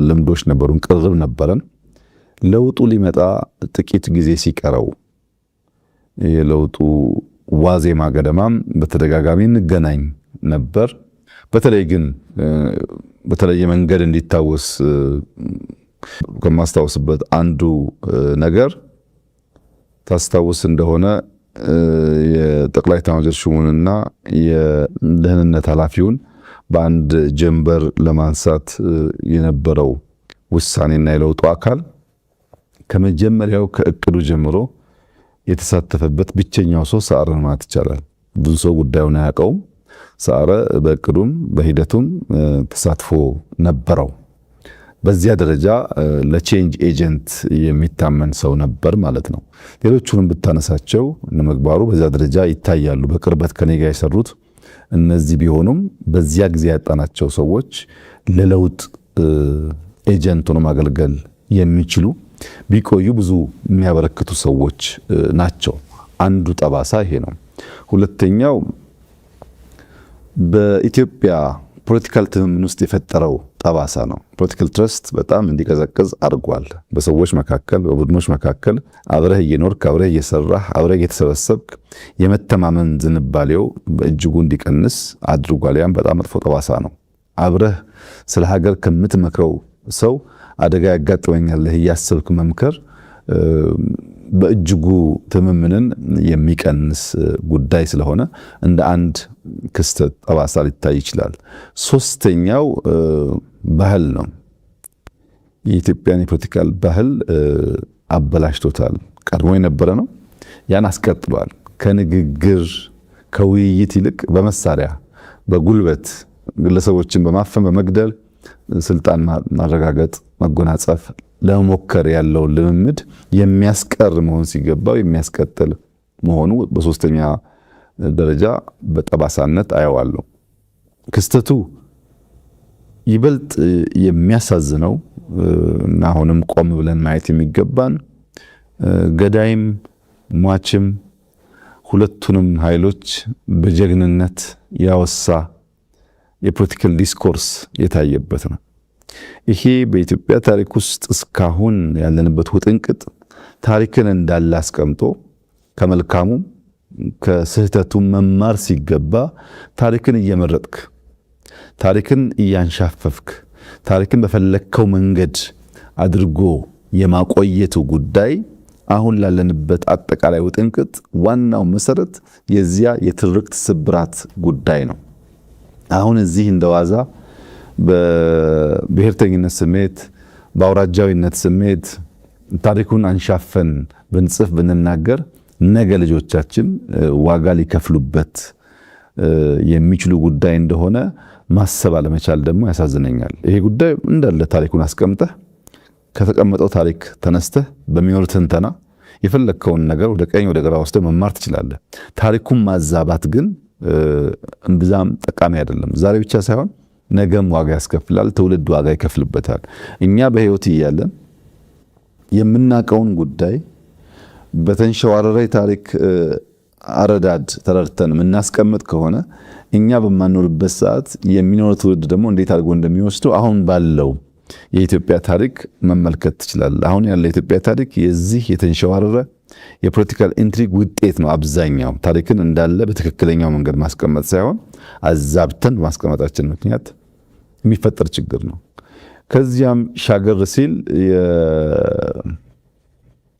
ልምዶች ነበሩን፣ ቅርብ ነበረን። ለውጡ ሊመጣ ጥቂት ጊዜ ሲቀረው የለውጡ ዋዜማ ገደማም በተደጋጋሚ እንገናኝ ነበር። በተለይ ግን በተለየ መንገድ እንዲታወስ ከማስታወስበት አንዱ ነገር ታስታውስ እንደሆነ የጠቅላይ ኤታማዦር ሹሙንና የደህንነት ኃላፊውን በአንድ ጀንበር ለማንሳት የነበረው ውሳኔና የለውጡ አካል ከመጀመሪያው ከእቅዱ ጀምሮ የተሳተፈበት ብቸኛው ሰው ሰዓረ ማለት ይቻላል። ብዙ ሰው ጉዳዩን አያውቀውም። ሰዓረ በእቅዱም በሂደቱም ተሳትፎ ነበረው። በዚያ ደረጃ ለቼንጅ ኤጀንት የሚታመን ሰው ነበር ማለት ነው። ሌሎቹንም ብታነሳቸው እነ ምግባሩ በዚያ ደረጃ ይታያሉ። በቅርበት ከኔ ጋር የሰሩት እነዚህ ቢሆኑም በዚያ ጊዜ ያጣናቸው ሰዎች ለለውጥ ኤጀንት ሆኖ ማገልገል የሚችሉ ቢቆዩ ብዙ የሚያበረክቱ ሰዎች ናቸው። አንዱ ጠባሳ ይሄ ነው። ሁለተኛው በኢትዮጵያ ፖለቲካል ትምምን ውስጥ የፈጠረው ጠባሳ ነው። ፖለቲካል ትረስት በጣም እንዲቀዘቅዝ አድርጓል። በሰዎች መካከል፣ በቡድኖች መካከል አብረህ እየኖርክ አብረህ እየሰራህ አብረህ እየተሰበሰብክ የመተማመን ዝንባሌው በእጅጉ እንዲቀንስ አድርጓል። ያም በጣም መጥፎ ጠባሳ ነው። አብረህ ስለ ሀገር ከምትመክረው ሰው አደጋ ያጋጥመኛል እያሰብክ መምከር በእጅጉ ትምምንን የሚቀንስ ጉዳይ ስለሆነ እንደ አንድ ክስተት ጠባሳ ሊታይ ይችላል። ሶስተኛው ባህል ነው። የኢትዮጵያን የፖለቲካል ባህል አበላሽቶታል። ቀድሞ የነበረ ነው፣ ያን አስቀጥሏል። ከንግግር ከውይይት ይልቅ በመሳሪያ በጉልበት ግለሰቦችን በማፈን በመግደል ስልጣን ማረጋገጥ መጎናጸፍ ለመሞከር ያለውን ልምምድ የሚያስቀር መሆን ሲገባው የሚያስቀጥል መሆኑ በሶስተኛ ደረጃ በጠባሳነት አየዋለሁ። ክስተቱ ይበልጥ የሚያሳዝነው እና አሁንም ቆም ብለን ማየት የሚገባን ገዳይም ሟችም ሁለቱንም ኃይሎች በጀግንነት ያወሳ የፖለቲካል ዲስኮርስ የታየበት ነው። ይሄ በኢትዮጵያ ታሪክ ውስጥ እስካሁን ያለንበት ውጥንቅጥ ታሪክን እንዳለ አስቀምጦ ከመልካሙ ከስህተቱ መማር ሲገባ ታሪክን እየመረጥክ ታሪክን እያንሻፈፍክ ታሪክን በፈለከው መንገድ አድርጎ የማቆየቱ ጉዳይ አሁን ላለንበት አጠቃላይ ውጥንቅጥ ዋናው መሰረት የዚያ የትርክት ስብራት ጉዳይ ነው። አሁን እዚህ እንደዋዛ በብሔርተኝነት ስሜት በአውራጃዊነት ስሜት ታሪኩን አንሻፈን ብንጽፍ ብንናገር ነገ ልጆቻችን ዋጋ ሊከፍሉበት የሚችሉ ጉዳይ እንደሆነ ማሰብ አለመቻል ደግሞ ያሳዝነኛል። ይሄ ጉዳይ እንዳለ ታሪኩን አስቀምጠህ ከተቀመጠው ታሪክ ተነስተህ በሚኖር ትንተና የፈለከውን ነገር ወደ ቀኝ ወደ ግራ ወስደህ መማር ትችላለህ። ታሪኩን ማዛባት ግን እምብዛም ጠቃሚ አይደለም። ዛሬ ብቻ ሳይሆን ነገም ዋጋ ያስከፍላል። ትውልድ ዋጋ ይከፍልበታል። እኛ በህይወት እያለን የምናውቀውን ጉዳይ በተንሸዋረረ ታሪክ አረዳድ ተረድተን የምናስቀምጥ ከሆነ እኛ በማንኖርበት ሰዓት የሚኖር ትውልድ ደግሞ እንዴት አድርጎ እንደሚወስደው አሁን ባለው የኢትዮጵያ ታሪክ መመልከት ትችላለህ። አሁን ያለ የኢትዮጵያ ታሪክ የዚህ የተንሸዋረረ የፖለቲካል ኢንትሪግ ውጤት ነው። አብዛኛው ታሪክን እንዳለ በትክክለኛው መንገድ ማስቀመጥ ሳይሆን አዛብተን ማስቀመጣችን ምክንያት የሚፈጠር ችግር ነው። ከዚያም ሻገር ሲል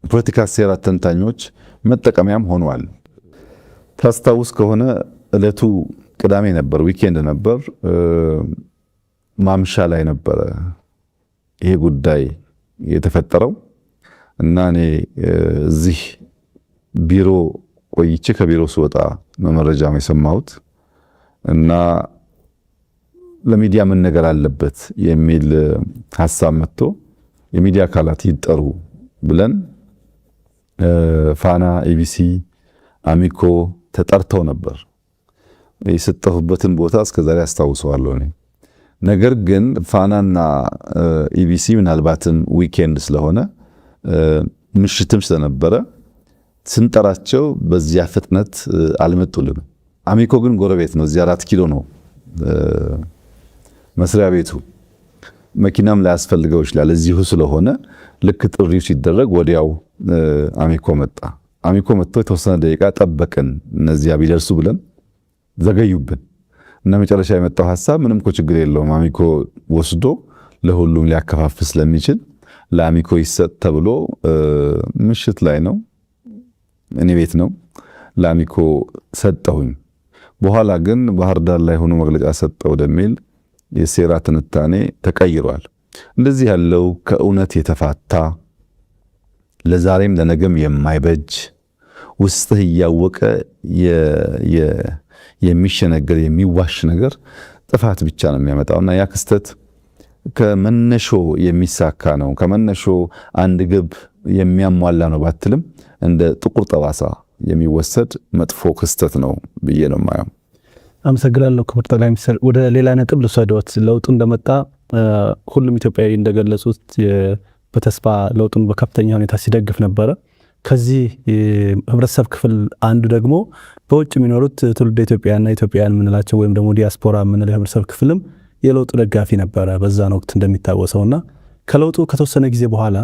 የፖለቲካ ሴራ ተንታኞች መጠቀሚያም ሆኗል። ታስታውስ ከሆነ እለቱ ቅዳሜ ነበር፣ ዊኬንድ ነበር። ማምሻ ላይ ነበረ ይሄ ጉዳይ የተፈጠረው እና እኔ እዚህ ቢሮ ቆይቼ ከቢሮ ስወጣ መረጃም የሰማሁት እና ለሚዲያ ምን ነገር አለበት የሚል ሐሳብ መጥቶ የሚዲያ አካላት ይጠሩ ብለን ፋና፣ ኢቢሲ፣ አሚኮ ተጠርተው ነበር። የሰጠሁበትን ቦታ እስከዛሬ አስታውሰዋለሁ እኔ። ነገር ግን ፋናና ኢቢሲ ምናልባትም ዊኬንድ ስለሆነ ምሽትም ስለነበረ ስንጠራቸው በዚያ ፍጥነት አልመጡልንም። አሚኮ ግን ጎረቤት ነው፣ እዚያ 4 ኪሎ ነው መስሪያ ቤቱ። መኪናም ላያስፈልገው ይችላል እዚሁ ስለሆነ ልክ ጥሪው ሲደረግ ወዲያው አሚኮ መጣ። አሚኮ መጥቶ የተወሰነ ደቂቃ ጠበቅን እነዚያ ቢደርሱ ብለን ዘገዩብን እና መጨረሻ የመጣው ሐሳብ ምንም እኮ ችግር የለውም አሚኮ ወስዶ ለሁሉም ሊያከፋፍል ስለሚችል ለአሚኮ ይሰጥ ተብሎ ምሽት ላይ ነው እኔ ቤት ነው ለአሚኮ ሰጠሁኝ። በኋላ ግን ባህር ዳር ላይ ሆኖ መግለጫ ሰጠው ወደሚል የሴራ ትንታኔ ተቀይሯል። እንደዚህ ያለው ከእውነት የተፋታ ለዛሬም ለነገም የማይበጅ ውስጥህ እያወቀ የሚሸነገር የሚዋሽ ነገር ጥፋት ብቻ ነው የሚያመጣውና ያ ክስተት ከመነሾ የሚሳካ ነው። ከመነሾ አንድ ግብ የሚያሟላ ነው ባትልም እንደ ጥቁር ጠባሳ የሚወሰድ መጥፎ ክስተት ነው ብዬ ነው የማየው። አመሰግናለሁ ክቡር ጠቅላይ ሚኒስትር። ወደ ሌላ ነጥብ ልውሰድዎት። ለውጡ እንደመጣ ሁሉም ኢትዮጵያዊ እንደገለጹት በተስፋ ለውጡን በከፍተኛ ሁኔታ ሲደግፍ ነበረ። ከዚህ ህብረተሰብ ክፍል አንዱ ደግሞ በውጭ የሚኖሩት ትውልደ ኢትዮጵያና ኢትዮጵያውያን የምንላቸው ወይም ደግሞ ዲያስፖራ የምንለው የህብረተሰብ ክፍልም የለውጡ ደጋፊ ነበረ በዛን ወቅት እንደሚታወሰውና ከለውጡ ከተወሰነ ጊዜ በኋላ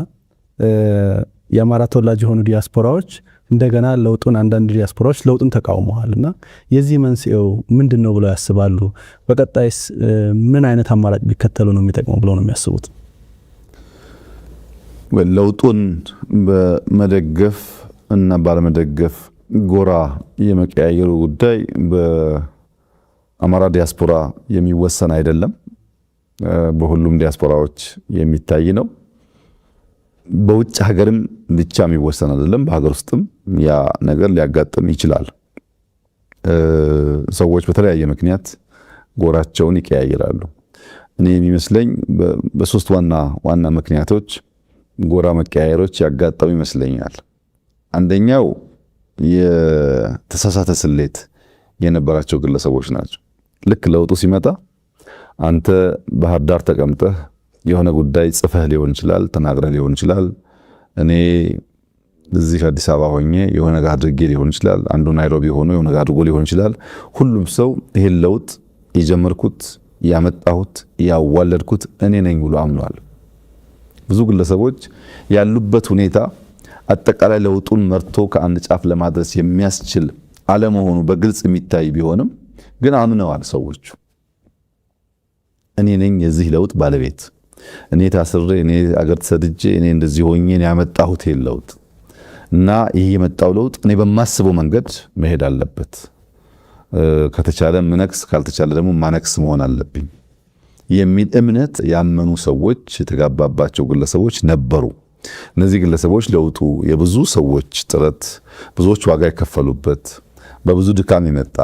የአማራ ተወላጅ የሆኑ ዲያስፖራዎች እንደገና ለውጡን አንዳንድ ዲያስፖራዎች ለውጡን ተቃውመዋልና የዚህ መንስኤው ምንድነው ብለው ያስባሉ? በቀጣይስ ምን አይነት አማራጭ ቢከተሉ ነው የሚጠቅመው ብለው ነው የሚያስቡት? ለውጡን በመደገፍ እና ባለመደገፍ ጎራ የመቀያየሩ ጉዳይ በአማራ ዲያስፖራ የሚወሰን አይደለም። በሁሉም ዲያስፖራዎች የሚታይ ነው። በውጭ ሀገርም ብቻ የሚወሰን አይደለም። በሀገር ውስጥም ያ ነገር ሊያጋጥም ይችላል። ሰዎች በተለያየ ምክንያት ጎራቸውን ይቀያየራሉ። እኔ የሚመስለኝ በሶስት ዋና ምክንያቶች ጎራ መቀያየሮች ያጋጠሙ ይመስለኛል። አንደኛው የተሳሳተ ስሌት የነበራቸው ግለሰቦች ናቸው። ልክ ለውጡ ሲመጣ አንተ ባህር ዳር ተቀምጠህ የሆነ ጉዳይ ጽፈህ ሊሆን ይችላል፣ ተናግረህ ሊሆን ይችላል። እኔ እዚህ አዲስ አበባ ሆኜ የሆነ ነገር አድርጌ ሊሆን ይችላል። አንዱ ናይሮቢ ሆኖ የሆነ ነገር አድርጎ ሊሆን ይችላል። ሁሉም ሰው ይሄን ለውጥ የጀመርኩት ያመጣሁት ያዋለድኩት እኔ ነኝ ብሎ አምኗል። ብዙ ግለሰቦች ያሉበት ሁኔታ አጠቃላይ ለውጡን መርቶ ከአንድ ጫፍ ለማድረስ የሚያስችል አለመሆኑ በግልጽ የሚታይ ቢሆንም ግን አምነዋል ሰዎቹ። እኔ ነኝ የዚህ ለውጥ ባለቤት፣ እኔ ታስሬ፣ እኔ አገር ተሰድጄ፣ እኔ እንደዚህ ሆኜ ያመጣሁት ይሄን ለውጥ እና ይሄ የመጣው ለውጥ እኔ በማስበው መንገድ መሄድ አለበት። ከተቻለ ምነክስ፣ ካልተቻለ ደግሞ ማነክስ መሆን አለብኝ የሚል እምነት ያመኑ ሰዎች የተጋባባቸው ግለሰቦች ነበሩ። እነዚህ ግለሰቦች ለውጡ የብዙ ሰዎች ጥረት፣ ብዙዎች ዋጋ የከፈሉበት፣ በብዙ ድካም የመጣ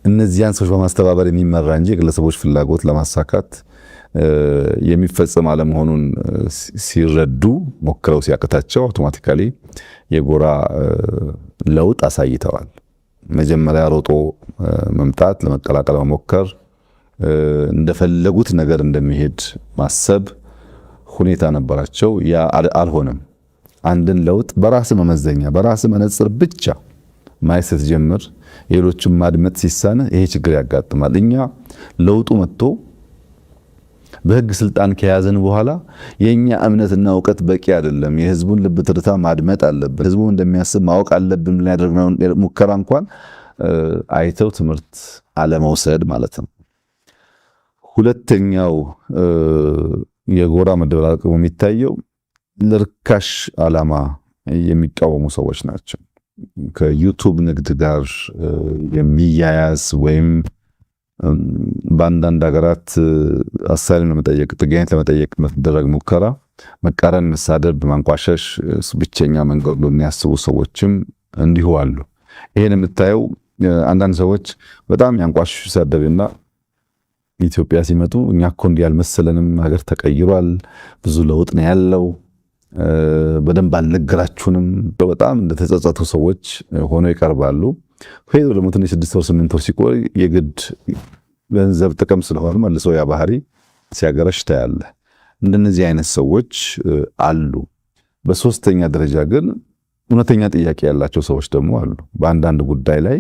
እነዚያን ሰዎች በማስተባበር የሚመራ እንጂ የግለሰቦች ፍላጎት ለማሳካት የሚፈጸም አለመሆኑን ሲረዱ ሞክረው ሲያቅታቸው አውቶማቲካሊ የጎራ ለውጥ አሳይተዋል። መጀመሪያ ሮጦ መምጣት፣ ለመቀላቀል መሞከር፣ እንደፈለጉት ነገር እንደሚሄድ ማሰብ ሁኔታ ነበራቸው። ያ አልሆነም። አንድን ለውጥ በራስ መመዘኛ በራስ መነጽር ብቻ ማየት ስትጀምር የሌሎችን ማድመጥ ሲሳነ ይሄ ችግር ያጋጥማል። እኛ ለውጡ መጥቶ በህግ ስልጣን ከያዘን በኋላ የኛ እምነትና እውቀት በቂ አይደለም። የህዝቡን ልብ ትርታ ማድመጥ አለብን። ህዝቡ እንደሚያስብ ማወቅ አለብን። ያደረግነው ሙከራ እንኳን አይተው ትምህርት አለመውሰድ ማለት ነው። ሁለተኛው የጎራ መደበላለቅ የሚታየው ለርካሽ ዓላማ የሚቃወሙ ሰዎች ናቸው። ከዩቱብ ንግድ ጋር የሚያያዝ ወይም በአንዳንድ ሀገራት አሳይለም ለመጠየቅ ጥገኝነት ለመጠየቅ መደረግ ሙከራ መቃረን፣ መሳደብ፣ ማንቋሸሽ ብቸኛ መንገድ ነው የሚያስቡ ሰዎችም እንዲሁ አሉ። ይሄን የምታየው አንዳንድ ሰዎች በጣም ያንቋሽሹ ሲያደብና ኢትዮጵያ ሲመጡ እኛ እኮ እንዲህ ያልመሰለንም ሀገር ተቀይሯል፣ ብዙ ለውጥ ነው ያለው፣ በደንብ አልነገራችሁንም በጣም እንደተጸጸቱ ሰዎች ሆነው ይቀርባሉ። ሄዶ ደግሞ ትንሽ 6 ወር 8 ወር ሲቆይ የግድ ገንዘብ ጥቅም ስለሆነ መልሶ ያ ባህሪ ሲያገረሽ ታያለ። እንደነዚህ አይነት ሰዎች አሉ። በሶስተኛ ደረጃ ግን እውነተኛ ጥያቄ ያላቸው ሰዎች ደግሞ አሉ። በአንዳንድ ጉዳይ ላይ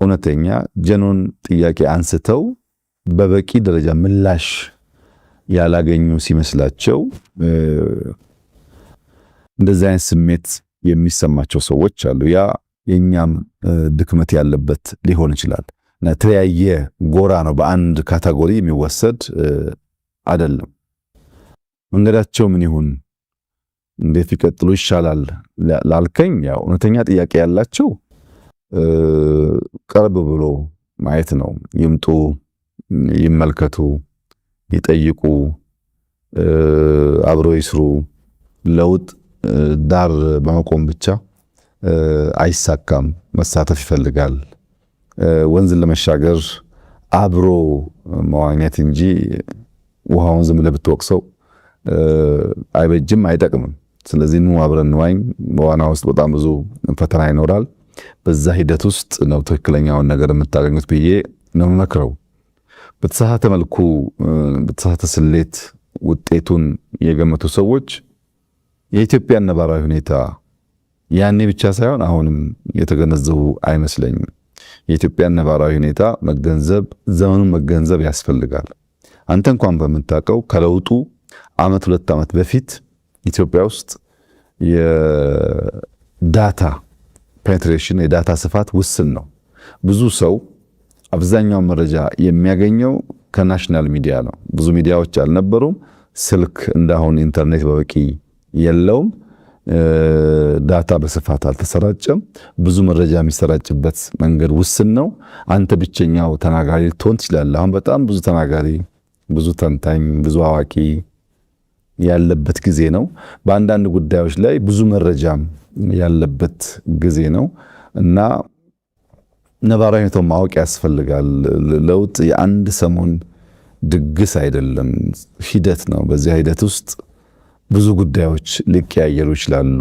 እውነተኛ ጀኖን ጥያቄ አንስተው በበቂ ደረጃ ምላሽ ያላገኙ ሲመስላቸው እንደዚህ አይነት ስሜት የሚሰማቸው ሰዎች አሉ። ያ የኛም ድክመት ያለበት ሊሆን ይችላል። እና የተለያየ ጎራ ነው፣ በአንድ ካታጎሪ የሚወሰድ አይደለም። መንገዳቸው ምን ይሁን እንዴት ይቀጥሉ ይሻላል ላልከኝ፣ ያው እውነተኛ ጥያቄ ያላቸው ቀርብ ብሎ ማየት ነው። ይምጡ፣ ይመልከቱ፣ ይጠይቁ፣ አብሮ ይስሩ። ለውጥ ዳር በመቆም ብቻ አይሳካም። መሳተፍ ይፈልጋል። ወንዝን ለመሻገር አብሮ መዋኘት እንጂ ውሃውን ዝም ብለህ ብትወቅሰው አይበጅም፣ አይጠቅምም። ስለዚህ ኑ አብረን እንዋኝ። በዋና ውስጥ በጣም ብዙ ፈተና ይኖራል። በዛ ሂደት ውስጥ ነው ትክክለኛውን ነገር የምታገኙት ብዬ ነው መክረው። በተሳሳተ መልኩ በተሳሳተ ስሌት ውጤቱን የገመቱ ሰዎች የኢትዮጵያ ነባራዊ ሁኔታ ያኔ ብቻ ሳይሆን አሁንም የተገነዘቡ አይመስለኝም። የኢትዮጵያ ነባራዊ ሁኔታ መገንዘብ፣ ዘመኑን መገንዘብ ያስፈልጋል። አንተ እንኳን በምታውቀው ከለውጡ ዓመት 2 ዓመት በፊት ኢትዮጵያ ውስጥ የዳታ ፔኔትሬሽን የዳታ ስፋት ውስን ነው። ብዙ ሰው አብዛኛው መረጃ የሚያገኘው ከናሽናል ሚዲያ ነው። ብዙ ሚዲያዎች አልነበሩም። ስልክ እንዳሁን ኢንተርኔት በበቂ የለውም። ዳታ በስፋት አልተሰራጨም። ብዙ መረጃ የሚሰራጭበት መንገድ ውስን ነው። አንተ ብቸኛው ተናጋሪ ልትሆን ትችላለህ። አሁን በጣም ብዙ ተናጋሪ፣ ብዙ ተንታኝ፣ ብዙ አዋቂ ያለበት ጊዜ ነው። በአንዳንድ ጉዳዮች ላይ ብዙ መረጃም ያለበት ጊዜ ነው እና ነባራዊ ሁኔታው ማወቅ ያስፈልጋል። ለውጥ የአንድ ሰሞን ድግስ አይደለም፣ ሂደት ነው። በዚያ ሂደት ውስጥ ብዙ ጉዳዮች ሊቀያየሩ ይችላሉ።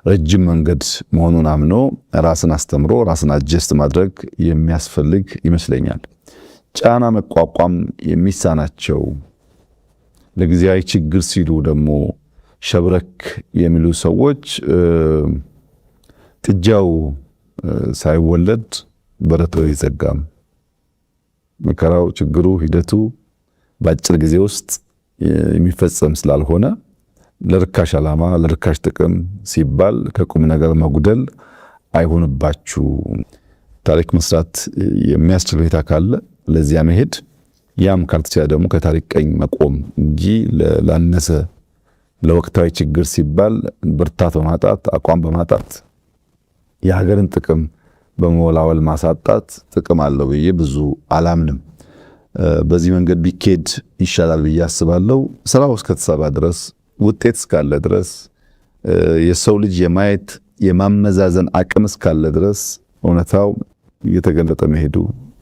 ረጅም መንገድ መሆኑን አምኖ ራስን አስተምሮ ራስን አጀስት ማድረግ የሚያስፈልግ ይመስለኛል። ጫና መቋቋም የሚሳናቸው ለጊዜያዊ ችግር ሲሉ ደግሞ ሸብረክ የሚሉ ሰዎች ጥጃው ሳይወለድ በረቶ ይዘጋም። መከራው፣ ችግሩ፣ ሂደቱ በአጭር ጊዜ ውስጥ የሚፈጸም ስላልሆነ ለርካሽ ዓላማ ለርካሽ ጥቅም ሲባል ከቁም ነገር መጉደል አይሆንባችሁ። ታሪክ መስራት የሚያስችል ሁኔታ ካለ ለዚያ መሄድ፣ ያም ካልተቻለ ደግሞ ከታሪክ ቀኝ መቆም እንጂ ላነሰ ለወቅታዊ ችግር ሲባል ብርታት በማጣት አቋም በማጣት የሀገርን ጥቅም በመወላወል ማሳጣት ጥቅም አለው ብዬ ብዙ አላምንም። በዚህ መንገድ ቢኬድ ይሻላል ብዬ አስባለሁ። ስራው እስከተሰራ ድረስ ውጤት እስካለ ድረስ የሰው ልጅ የማየት የማመዛዘን አቅም እስካለ ድረስ እውነታው እየተገለጠ መሄዱ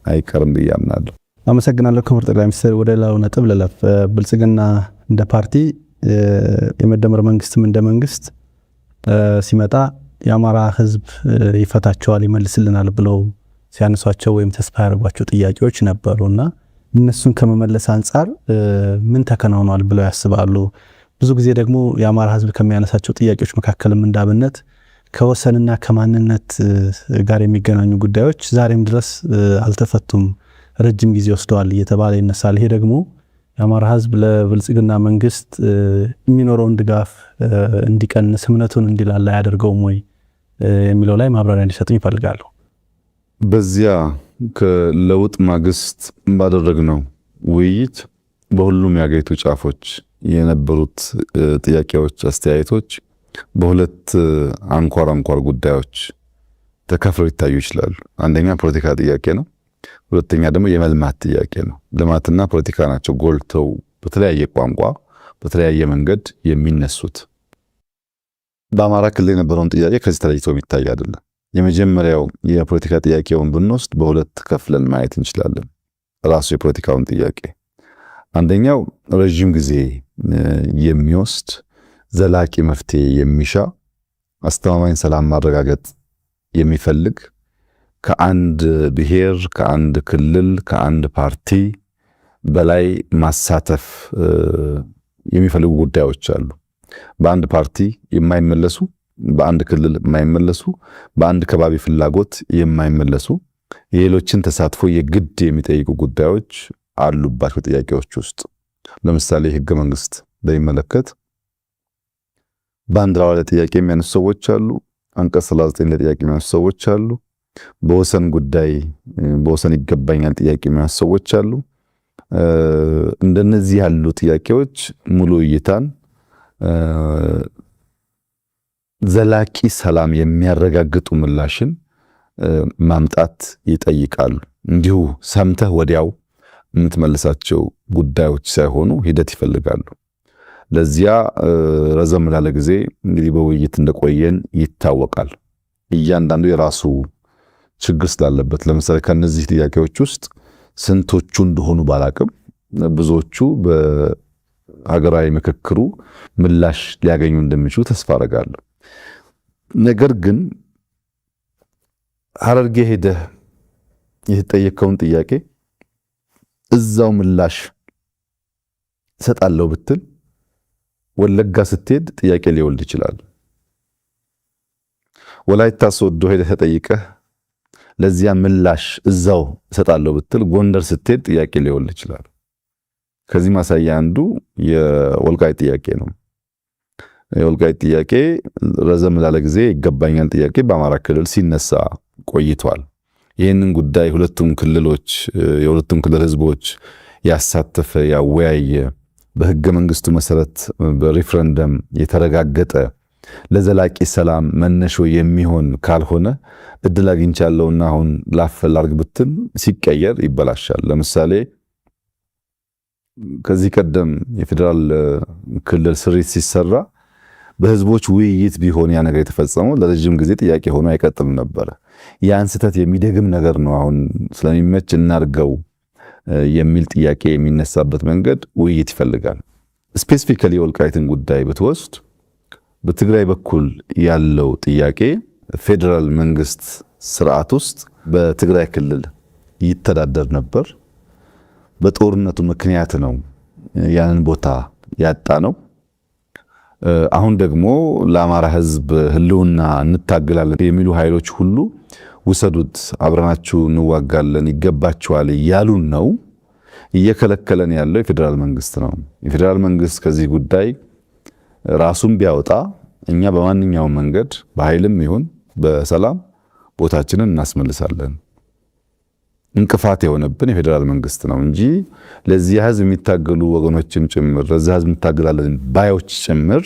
አይቀርም ብዬ አምናለሁ። አመሰግናለሁ ክቡር ጠቅላይ ሚኒስትር። ወደ ሌላው ነጥብ ልለፍ። ብልጽግና እንደ ፓርቲ የመደመር መንግስትም እንደ መንግስት ሲመጣ የአማራ ህዝብ ይፈታቸዋል ይመልስልናል ብለው ሲያነሷቸው ወይም ተስፋ ያደርጓቸው ጥያቄዎች ነበሩና እነሱን ከመመለስ አንጻር ምን ተከናውኗል ብለው ያስባሉ? ብዙ ጊዜ ደግሞ የአማራ ህዝብ ከሚያነሳቸው ጥያቄዎች መካከልም እንዳብነት ከወሰንና ከማንነት ጋር የሚገናኙ ጉዳዮች ዛሬም ድረስ አልተፈቱም፣ ረጅም ጊዜ ወስደዋል እየተባለ ይነሳል። ይሄ ደግሞ የአማራ ህዝብ ለብልጽግና መንግስት የሚኖረውን ድጋፍ እንዲቀንስ እምነቱን እንዲላላ ያደርገውም ወይ የሚለው ላይ ማብራሪያ እንዲሰጡኝ ይፈልጋሉ። በዚያ ከለውጥ ማግስት ባደረግነው ውይይት በሁሉም የአገሪቱ ጫፎች የነበሩት ጥያቄዎች፣ አስተያየቶች በሁለት አንኳር ጉዳዮች ተከፍለው ይታዩ ይችላሉ። አንደኛ ፖለቲካ ጥያቄ ነው። ሁለተኛ ደግሞ የመልማት ጥያቄ ነው። ልማትና ፖለቲካ ናቸው ጎልተው በተለያየ ቋንቋ በተለያየ መንገድ የሚነሱት። በአማራ ክልል የነበረውን ጥያቄ ከዚህ ተለይቶ የሚታይ አይደለም። የመጀመሪያው የፖለቲካ ጥያቄውን ብንወስድ በሁለት ከፍለን ማየት እንችላለን። ራሱ የፖለቲካውን ጥያቄ አንደኛው ረጅም ጊዜ የሚወስድ ዘላቂ መፍትሄ የሚሻ አስተማማኝ ሰላም ማረጋገጥ የሚፈልግ ከአንድ ብሔር፣ ከአንድ ክልል፣ ከአንድ ፓርቲ በላይ ማሳተፍ የሚፈልጉ ጉዳዮች አሉ። በአንድ ፓርቲ የማይመለሱ፣ በአንድ ክልል የማይመለሱ፣ በአንድ ከባቢ ፍላጎት የማይመለሱ የሌሎችን ተሳትፎ የግድ የሚጠይቁ ጉዳዮች አሉባቸው ጥያቄዎች ውስጥ። ለምሳሌ ህገ መንግስት በሚመለከት ባንዲራው ላይ ጥያቄ የሚያነሱ ሰዎች አሉ። አንቀጽ 39 ላይ ጥያቄ የሚያነሱ ሰዎች አሉ። በወሰን ጉዳይ በወሰን ይገባኛል ጥያቄ የሚያነሱ ሰዎች አሉ። እንደነዚህ ያሉ ጥያቄዎች ሙሉ እይታን ዘላቂ ሰላም የሚያረጋግጡ ምላሽን ማምጣት ይጠይቃሉ። እንዲሁ ሰምተህ ወዲያው የምትመልሳቸው ጉዳዮች ሳይሆኑ ሂደት ይፈልጋሉ። ለዚያ ረዘም ላለ ጊዜ እንግዲህ በውይይት እንደቆየን ይታወቃል። እያንዳንዱ የራሱ ችግር ስላለበት ለምሳሌ ከነዚህ ጥያቄዎች ውስጥ ስንቶቹ እንደሆኑ ባላቅም ብዙዎቹ በሀገራዊ ምክክሩ ምላሽ ሊያገኙ እንደሚችሉ ተስፋ አደርጋለሁ። ነገር ግን ሐረርጌ ሄደህ የተጠየቀውን ጥያቄ እዛው ምላሽ ሰጣለው ብትል ወለጋ ስትሄድ ጥያቄ ሊወልድ ይችላል። ወላይታ ሶዶ ሄደህ ተጠይቀህ ለዚያ ምላሽ እዛው ሰጣለው ብትል ጎንደር ስትሄድ ጥያቄ ሊወልድ ይችላል። ከዚህ ማሳያ አንዱ የወልቃይት ጥያቄ ነው። የወልቃይት ጥያቄ ረዘም ላለ ጊዜ ይገባኛል ጥያቄ በአማራ ክልል ሲነሳ ቆይቷል። ይህንን ጉዳይ የሁለቱም ክልል ህዝቦች ያሳተፈ ያወያየ በህገ መንግስቱ መሰረት በሪፍረንደም የተረጋገጠ ለዘላቂ ሰላም መነሾ የሚሆን ካልሆነ እድል አግኝቻለሁና አሁን ላፈላርግ ብትል ሲቀየር ይበላሻል። ለምሳሌ ከዚህ ቀደም የፌዴራል ክልል ስሪት ሲሰራ በህዝቦች ውይይት ቢሆን ያ ነገር የተፈጸመው ለረጅም ጊዜ ጥያቄ ሆኖ አይቀጥልም ነበር። ያን ስህተት የሚደግም ነገር ነው። አሁን ስለሚመች እናርገው የሚል ጥያቄ የሚነሳበት መንገድ ውይይት ይፈልጋል። ስፔሲፊካሊ የወልቃይትን ጉዳይ ብትወስድ በትግራይ በኩል ያለው ጥያቄ ፌዴራል መንግስት ስርዓት ውስጥ በትግራይ ክልል ይተዳደር ነበር። በጦርነቱ ምክንያት ነው ያንን ቦታ ያጣ ነው። አሁን ደግሞ ለአማራ ህዝብ ህልውና እንታገላለን የሚሉ ኃይሎች ሁሉ ውሰዱት፣ አብረናችሁ እንዋጋለን፣ ይገባችኋል እያሉን ነው። እየከለከለን ያለው የፌዴራል መንግስት ነው። የፌዴራል መንግስት ከዚህ ጉዳይ ራሱን ቢያወጣ እኛ በማንኛውም መንገድ በኃይልም ይሁን በሰላም ቦታችንን እናስመልሳለን። እንቅፋት የሆነብን የፌዴራል መንግስት ነው እንጂ ለዚህ ህዝብ የሚታገሉ ወገኖችም ጭምር ለዚህ ህዝብ እንታገላለን ባዮች ጭምር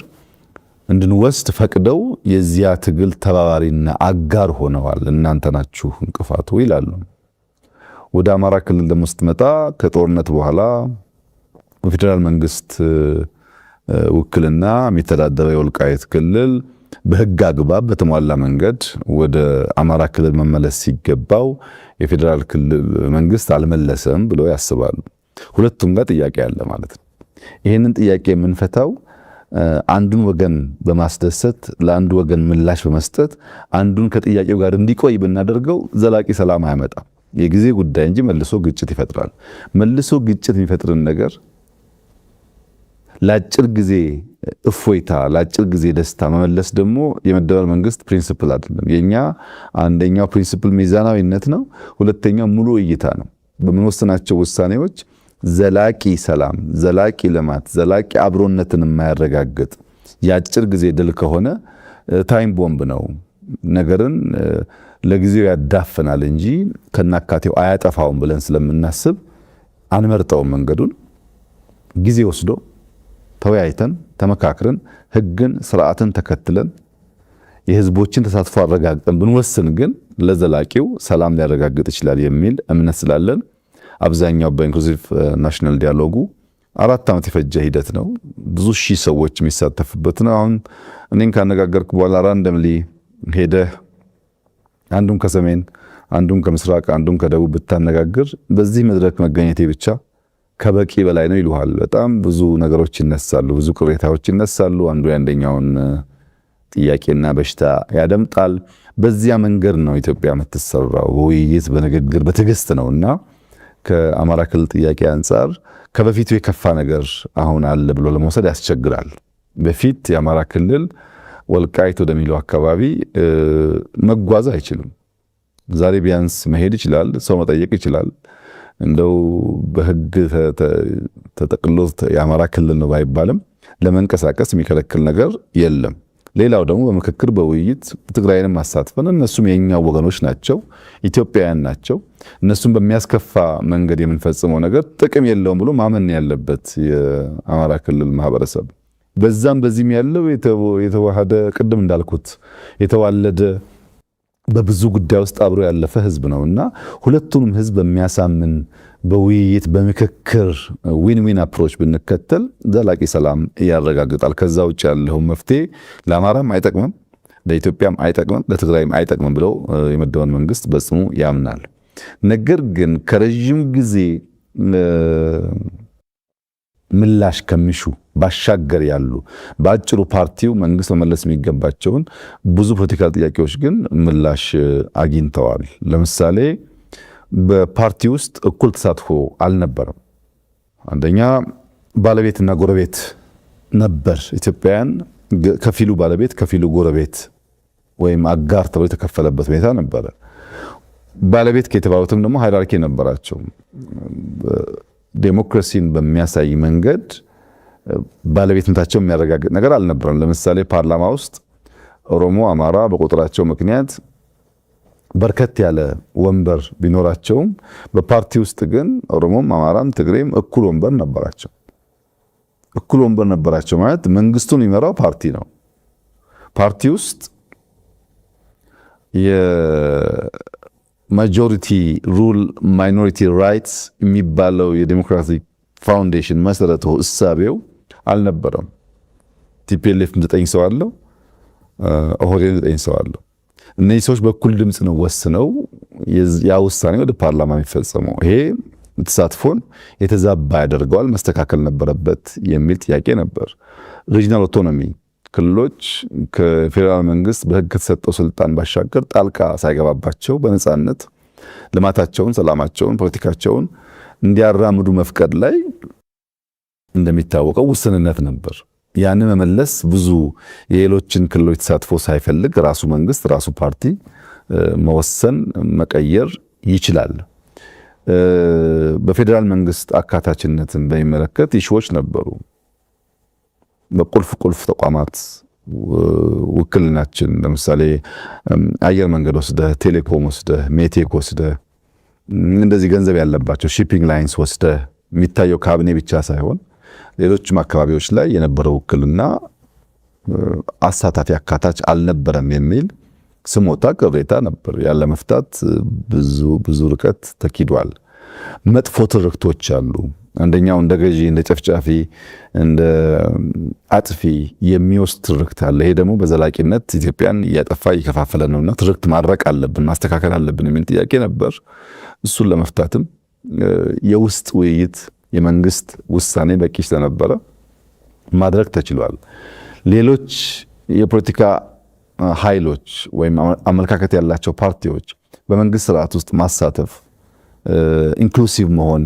እንድንወስድ ፈቅደው የዚያ ትግል ተባባሪና አጋር ሆነዋል። እናንተ ናችሁ እንቅፋቱ ይላሉ። ወደ አማራ ክልል ደግሞ ስትመጣ ከጦርነት በኋላ በፌዴራል መንግስት ውክልና የሚተዳደረው የወልቃይት ክልል በህግ አግባብ በተሟላ መንገድ ወደ አማራ ክልል መመለስ ሲገባው የፌዴራል ክልል መንግስት አልመለሰም ብለው ያስባሉ። ሁለቱም ጋር ጥያቄ አለ ማለት ነው። ይህንን ጥያቄ የምንፈታው አንዱን ወገን በማስደሰት ለአንዱ ወገን ምላሽ በመስጠት አንዱን ከጥያቄው ጋር እንዲቆይ ብናደርገው ዘላቂ ሰላም አያመጣም። የጊዜ ጉዳይ እንጂ መልሶ ግጭት ይፈጥራል። መልሶ ግጭት የሚፈጥርን ነገር ለአጭር ጊዜ እፎይታ ለአጭር ጊዜ ደስታ መመለስ ደግሞ የመደመር መንግስት ፕሪንሲፕል አይደለም። የኛ አንደኛው ፕሪንሲፕል ሚዛናዊነት ነው። ሁለተኛው ሙሉ እይታ ነው። በምንወስናቸው ውሳኔዎች ዘላቂ ሰላም፣ ዘላቂ ልማት፣ ዘላቂ አብሮነትን የማያረጋግጥ የአጭር ጊዜ ድል ከሆነ ታይም ቦምብ ነው። ነገርን ለጊዜው ያዳፍናል እንጂ ከናካቴው አያጠፋውም ብለን ስለምናስብ አንመርጠውም። መንገዱን ጊዜ ወስዶ ተወያይተን ተመካክረን ሕግን ስርዓትን ተከትለን የህዝቦችን ተሳትፎ አረጋግጠን ብንወስን ግን ለዘላቂው ሰላም ሊያረጋግጥ ይችላል የሚል እምነት ስላለን አብዛኛው በኢንክሉሲቭ ናሽናል ዲያሎጉ 4 ዓመት የፈጀ ሂደት ነው። ብዙ ሺህ ሰዎች የሚሳተፉበት ነው። አሁን እኔን ካነጋገርኩ በኋላ ራንደምሊ ሄደህ አንዱን ከሰሜን አንዱን ከምስራቅ አንዱን ከደቡብ ብታነጋግር በዚህ መድረክ መገኘቴ ብቻ ከበቂ በላይ ነው ይሉሃል። በጣም ብዙ ነገሮች ይነሳሉ፣ ብዙ ቅሬታዎች ይነሳሉ። አንዱ የአንደኛውን ጥያቄና በሽታ ያደምጣል። በዚያ መንገድ ነው ኢትዮጵያ የምትሰራው፣ በውይይት በንግግር በትዕግስት ነውና ከአማራ ክልል ጥያቄ አንጻር ከበፊቱ የከፋ ነገር አሁን አለ ብሎ ለመውሰድ ያስቸግራል። በፊት የአማራ ክልል ወልቃይት ወደሚለው አካባቢ መጓዝ አይችልም። ዛሬ ቢያንስ መሄድ ይችላል፣ ሰው መጠየቅ ይችላል። እንደው በሕግ ተጠቅሎ የአማራ ክልል ነው ባይባልም ለመንቀሳቀስ የሚከለክል ነገር የለም። ሌላው ደግሞ በምክክር በውይይት ትግራይንም ማሳትፈን እነሱም የኛ ወገኖች ናቸው፣ ኢትዮጵያውያን ናቸው። እነሱም በሚያስከፋ መንገድ የምንፈጽመው ነገር ጥቅም የለውም ብሎ ማመን ያለበት የአማራ ክልል ማህበረሰብ በዛም በዚህም ያለው የተዋሃደ ቅድም እንዳልኩት የተዋለደ በብዙ ጉዳይ ውስጥ አብሮ ያለፈ ህዝብ ነውና ሁለቱንም ህዝብ በሚያሳምን በውይይት በምክክር ዊን ዊን አፕሮች ብንከተል ዘላቂ ሰላም ያረጋግጣል። ከዛ ውጭ ያለው መፍትሄ ለአማራም አይጠቅምም፣ ለኢትዮጵያም አይጠቅምም፣ ለትግራይም አይጠቅምም ብለው የመደበን መንግስት በጽኑ ያምናል። ነገር ግን ከረጅም ጊዜ ምላሽ ከሚሹ ባሻገር ያሉ በአጭሩ ፓርቲው መንግስት መመለስ የሚገባቸውን ብዙ ፖለቲካል ጥያቄዎች ግን ምላሽ አግኝተዋል። ለምሳሌ በፓርቲ ውስጥ እኩል ተሳትፎ አልነበረም። አንደኛ ባለቤትና ጎረቤት ነበር። ኢትዮጵያውያን ከፊሉ ባለቤት ከፊሉ ጎረቤት ወይም አጋር ተብሎ የተከፈለበት ሁኔታ ነበረ። ባለቤት ከተባሉትም ደግሞ ሃይራርኪ ነበራቸው። ዴሞክራሲን በሚያሳይ መንገድ ባለቤትነታቸው የሚያረጋግጥ ነገር አልነበረም። ለምሳሌ ፓርላማ ውስጥ ኦሮሞ፣ አማራ በቁጥራቸው ምክንያት በርከት ያለ ወንበር ቢኖራቸውም በፓርቲ ውስጥ ግን ኦሮሞም፣ አማራም፣ ትግሬም እኩል ወንበር ነበራቸው። እኩል ወንበር ነበራቸው ማለት መንግስቱን የሚመራው ፓርቲ ነው። ፓርቲ ውስጥ ማጆሪቲ ሩል ማይኖሪቲ ራይትስ የሚባለው የዲሞክራቲክ ፋውንዴሽን መሰረቱ እሳቤው አልነበረም። ቲፒኤልኤፍ 9 ሰው አለው፣ ኦህዴድ 9 ሰው አለው። እነዚህ ሰዎች በኩል ድምፅ ነው ወስነው ያ ውሳኔ ወደ ፓርላማ የሚፈጸመው። ይሄ ተሳትፎን የተዛባ ያደርገዋል፣ መስተካከል ነበረበት የሚል ጥያቄ ነበር። ሪጂናል ኦቶኖሚ ክልሎች ከፌዴራል መንግስት በህግ ከተሰጠው ስልጣን ባሻገር ጣልቃ ሳይገባባቸው በነፃነት ልማታቸውን፣ ሰላማቸውን፣ ፖለቲካቸውን እንዲያራምዱ መፍቀድ ላይ እንደሚታወቀው ውስንነት ነበር። ያን መመለስ ብዙ የሌሎችን ክልሎች ተሳትፎ ሳይፈልግ ራሱ መንግስት ራሱ ፓርቲ መወሰን መቀየር ይችላል። በፌዴራል መንግስት አካታችነትን በሚመለከት ኢሹዎች ነበሩ። በቁልፍ ቁልፍ ተቋማት ውክልናችን ለምሳሌ አየር መንገድ ወስደህ፣ ቴሌኮም ወስደህ፣ ሜቴክ ወስደህ እንደዚህ ገንዘብ ያለባቸው ሺፒንግ ላይንስ ወስደህ የሚታየው ካቢኔ ብቻ ሳይሆን ሌሎችም አካባቢዎች ላይ የነበረው ውክልና አሳታፊ አካታች አልነበረም የሚል ስሞታ ቅሬታ ነበር። ያለ መፍታት ብዙ ርቀት ተኪዷል። መጥፎ ትርክቶች አሉ። አንደኛው እንደ ገዢ፣ እንደ ጨፍጫፊ፣ እንደ አጥፊ የሚወስድ ትርክት አለ። ይሄ ደግሞ በዘላቂነት ኢትዮጵያን እያጠፋ እየከፋፈለ ነውና ትርክት ማድረቅ አለብን፣ ማስተካከል አለብን የሚል ጥያቄ ነበር። እሱን ለመፍታትም የውስጥ ውይይት፣ የመንግስት ውሳኔ በቂ ስለነበረ ማድረግ ተችሏል። ሌሎች የፖለቲካ ኃይሎች ወይም አመለካከት ያላቸው ፓርቲዎች በመንግስት ስርዓት ውስጥ ማሳተፍ፣ ኢንክሉሲቭ መሆን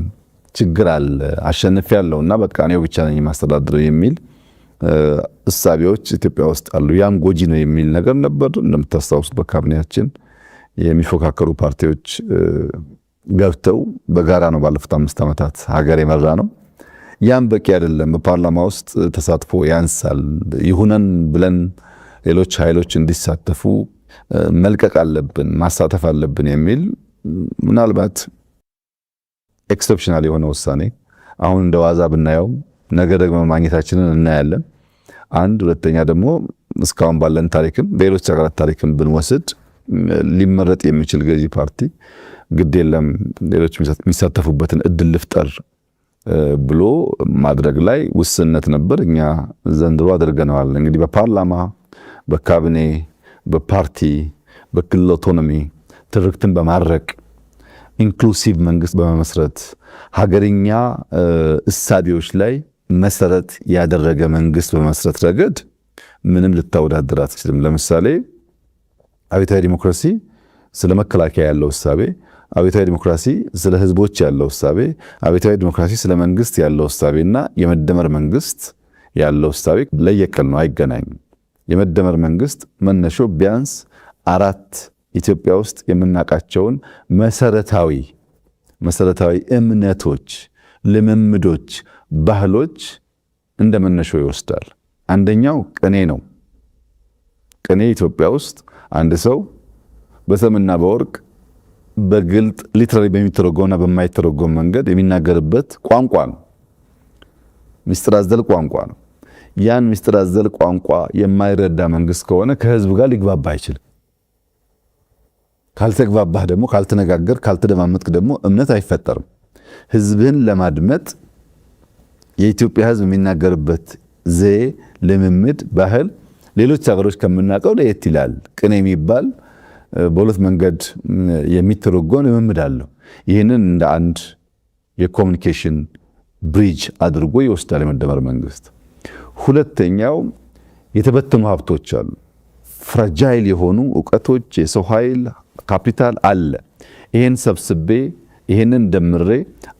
ችግር አለ። አሸንፍ ያለውና በቃ እኔው ብቻ ነኝ የማስተዳድረው የሚል እሳቤዎች ኢትዮጵያ ውስጥ አሉ። ያም ጎጂ ነው የሚል ነገር ነበር። እንደምታስታውሱት በካቢኔያችን የሚፎካከሩ ፓርቲዎች ገብተው በጋራ ነው ባለፉት 5 ዓመታት ሀገር የመራ ነው። ያም በቂ አይደለም። በፓርላማ ውስጥ ተሳትፎ ያንሳል። ይሁነን ብለን ሌሎች ኃይሎች እንዲሳተፉ መልቀቅ አለብን፣ ማሳተፍ አለብን የሚል ምናልባት ኤክሰፕሽናል የሆነ ውሳኔ አሁን እንደ ዋዛ ብናየው ነገ ደግሞ ማግኘታችንን እናያለን። አንድ ሁለተኛ ደግሞ እስካሁን ባለን ታሪክም በሌሎች ሀገራት ታሪክም ብንወስድ ሊመረጥ የሚችል ገዢ ፓርቲ ግድ የለም ሌሎች የሚሳተፉበትን እድል ልፍጠር ብሎ ማድረግ ላይ ውስንነት ነበር። እኛ ዘንድሮ አድርገነዋል። እንግዲህ በፓርላማ፣ በካቢኔ፣ በፓርቲ፣ በክልል አውቶኖሚ ትርክትን በማድረቅ ኢንክሉሲቭ መንግስት በመመስረት ሀገርኛ እሳቤዎች ላይ መሰረት ያደረገ መንግስት በመመስረት ረገድ ምንም ልታወዳድር አትችልም። ለምሳሌ አብዮታዊ ዲሞክራሲ ስለ መከላከያ ያለው እሳቤ፣ አብዮታዊ ዲሞክራሲ ስለ ህዝቦች ያለው እሳቤ፣ አብዮታዊ ዲሞክራሲ ስለ መንግስት ያለው እሳቤና የመደመር መንግስት ያለው እሳቤ ለየቅል ነው፣ አይገናኝም። የመደመር መንግስት መነሾ ቢያንስ 4 ኢትዮጵያ ውስጥ የምናውቃቸውን መሰረታዊ እምነቶች፣ ልምምዶች፣ ባህሎች እንደ መነሾ ይወስዳል። አንደኛው ቅኔ ነው። ቅኔ ኢትዮጵያ ውስጥ አንድ ሰው በሰምና በወርቅ በግልጥ ሊትራሊ በሚተረጎምና በማይተረጎም መንገድ የሚናገርበት ቋንቋ ነው። ምስጢር አዘል ቋንቋ ነው። ያን ምስጢር አዘል ቋንቋ የማይረዳ መንግስት ከሆነ ከህዝብ ጋር ሊግባባ አይችልም። ካልተግባባህ ደግሞ ካልተነጋገር ካልተደማመጥክ ደግሞ እምነት አይፈጠርም። ህዝብህን ለማድመጥ የኢትዮጵያ ህዝብ የሚናገርበት ዘዬ፣ ልምምድ፣ ባህል ሌሎች ሀገሮች ከምናውቀው ለየት ይላል። ቅኔ የሚባል በሁለት መንገድ የሚተረጎም ልምምድ አለው። ይህንን እንደ አንድ የኮሚኒኬሽን ብሪጅ አድርጎ ይወስዳል የመደመር መንግስት። ሁለተኛው የተበተኑ ሀብቶች አሉ። ፍራጃይል የሆኑ እውቀቶች፣ የሰው ኃይል ካፒታል አለ። ይሄን ሰብስቤ ይሄንን ደምሬ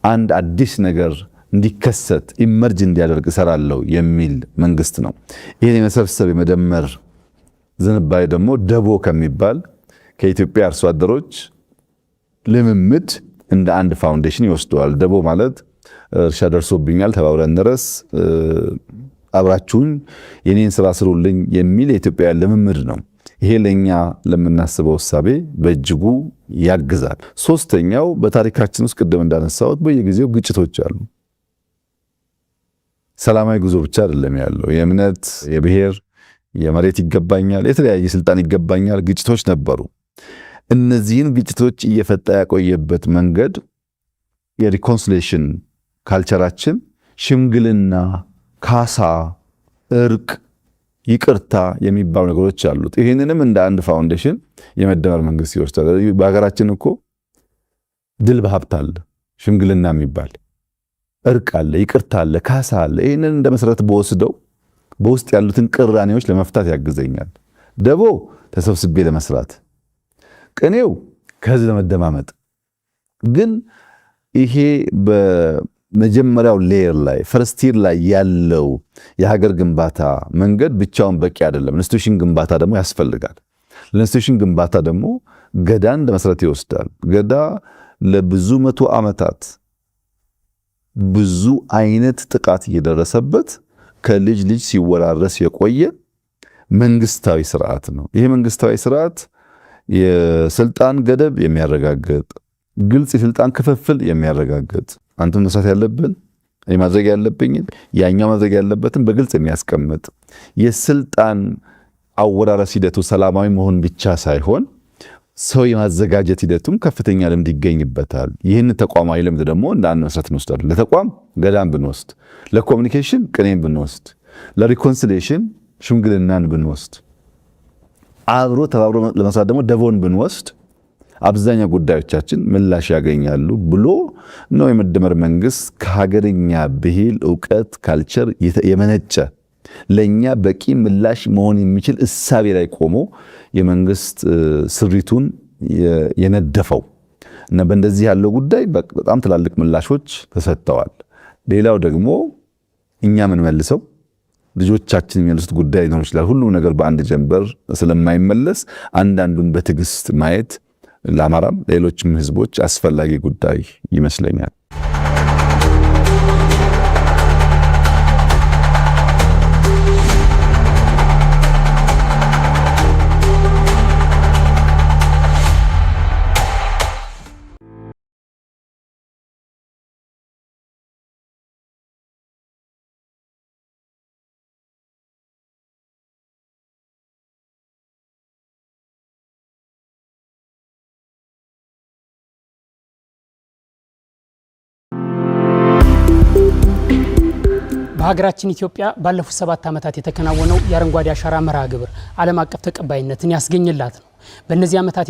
አንድ አዲስ ነገር እንዲከሰት ኢመርጅ እንዲያደርግ እሰራለሁ የሚል መንግስት ነው። ይሄን የመሰብሰብ የመደመር ዝንባሌ ደግሞ ደቦ ከሚባል ከኢትዮጵያ አርሶ አደሮች ልምምድ እንደ አንድ ፋውንዴሽን ይወስደዋል። ደቦ ማለት እርሻ ደርሶብኛል ተባብረን ድረስ አብራችሁን የኔን ስራ ስሩልኝ የሚል የኢትዮጵያ ልምምድ ነው። ይሄ ለኛ ለምናስበው ሐሳቤ በእጅጉ ያግዛል። ሶስተኛው በታሪካችን ውስጥ ቅድም እንዳነሳሁት በየጊዜው ግጭቶች አሉ። ሰላማዊ ጉዞ ብቻ አይደለም ያለው። የእምነት፣ የብሔር፣ የመሬት ይገባኛል፣ የተለያየ ስልጣን ይገባኛል ግጭቶች ነበሩ። እነዚህን ግጭቶች እየፈታ ያቆየበት መንገድ የሪኮንሲሌሽን ካልቸራችን ሽምግልና፣ ካሳ፣ እርቅ፣ ይቅርታ የሚባሉ ነገሮች አሉት። ይህንንም እንደ አንድ ፋውንዴሽን የመደመር መንግስት ይወስዳል። በሀገራችን እኮ ድል በሀብት አለ፣ ሽምግልና የሚባል እርቅ አለ፣ ይቅርታ አለ፣ ካሳ አለ። ይህንን እንደ መሰረት በወስደው በውስጥ ያሉትን ቅራኔዎች ለመፍታት ያግዘኛል። ደቦ ተሰብስቤ ለመስራት፣ ቅኔው ከህዝብ ለመደማመጥ። ግን ይሄ በመጀመሪያው ሌየር ላይ ፈርስቲር ላይ ያለው የሀገር ግንባታ መንገድ ብቻውን በቂ አይደለም። ኢንስቲትዩሽን ግንባታ ደግሞ ያስፈልጋል። ለኢንስቲትዩሽን ግንባታ ደግሞ ገዳን እንደ መሰረት ይወስዳል። ገዳ ለብዙ መቶ ዓመታት ብዙ አይነት ጥቃት እየደረሰበት ከልጅ ልጅ ሲወራረስ የቆየ መንግስታዊ ስርዓት ነው። ይሄ መንግስታዊ ስርዓት የስልጣን ገደብ የሚያረጋግጥ፣ ግልጽ የስልጣን ክፍፍል የሚያረጋግጥ፣ አንተም መስራት ያለብን ማድረግ ያለብኝን ያኛው ማድረግ ያለበትን በግልጽ የሚያስቀምጥ፣ የስልጣን አወራረስ ሂደቱ ሰላማዊ መሆን ብቻ ሳይሆን ሰው የማዘጋጀት ሂደቱም ከፍተኛ ልምድ ይገኝበታል። ይህን ተቋማዊ ልምድ ደግሞ እንደ አንድ መሰረት እንወስዳለን። ለተቋም ገዳን ብንወስድ፣ ለኮሚኒኬሽን ቅኔን ብንወስድ፣ ለሪኮንሲሊየሽን ሽምግልናን ብንወስድ፣ አብሮ ተባብሮ ለመስራት ደግሞ ደቦን ብንወስድ አብዛኛው ጉዳዮቻችን ምላሽ ያገኛሉ ብሎ ነው የመደመር መንግስት ከሀገርኛ ብሂል፣ እውቀት፣ ካልቸር የመነጨ ለኛ በቂ ምላሽ መሆን የሚችል እሳቤ ላይ ቆሞ የመንግስት ስሪቱን የነደፈው እና በእንደዚህ ያለው ጉዳይ በጣም ትላልቅ ምላሾች ተሰጥተዋል። ሌላው ደግሞ እኛ ምን መልሰው ልጆቻችን የሚመልሱት ጉዳይ ሊሆን ይችላል። ሁሉም ነገር በአንድ ጀንበር ስለማይመለስ አንዳንዱን በትዕግስት ማየት፣ ለአማራም ሌሎችም ህዝቦች አስፈላጊ ጉዳይ ይመስለኛል። በሀገራችን ኢትዮጵያ ባለፉት 7 ዓመታት የተከናወነው የአረንጓዴ አሻራ መርሃ ግብር ዓለም አቀፍ ተቀባይነትን ያስገኘላት ነው። በእነዚህ ዓመታት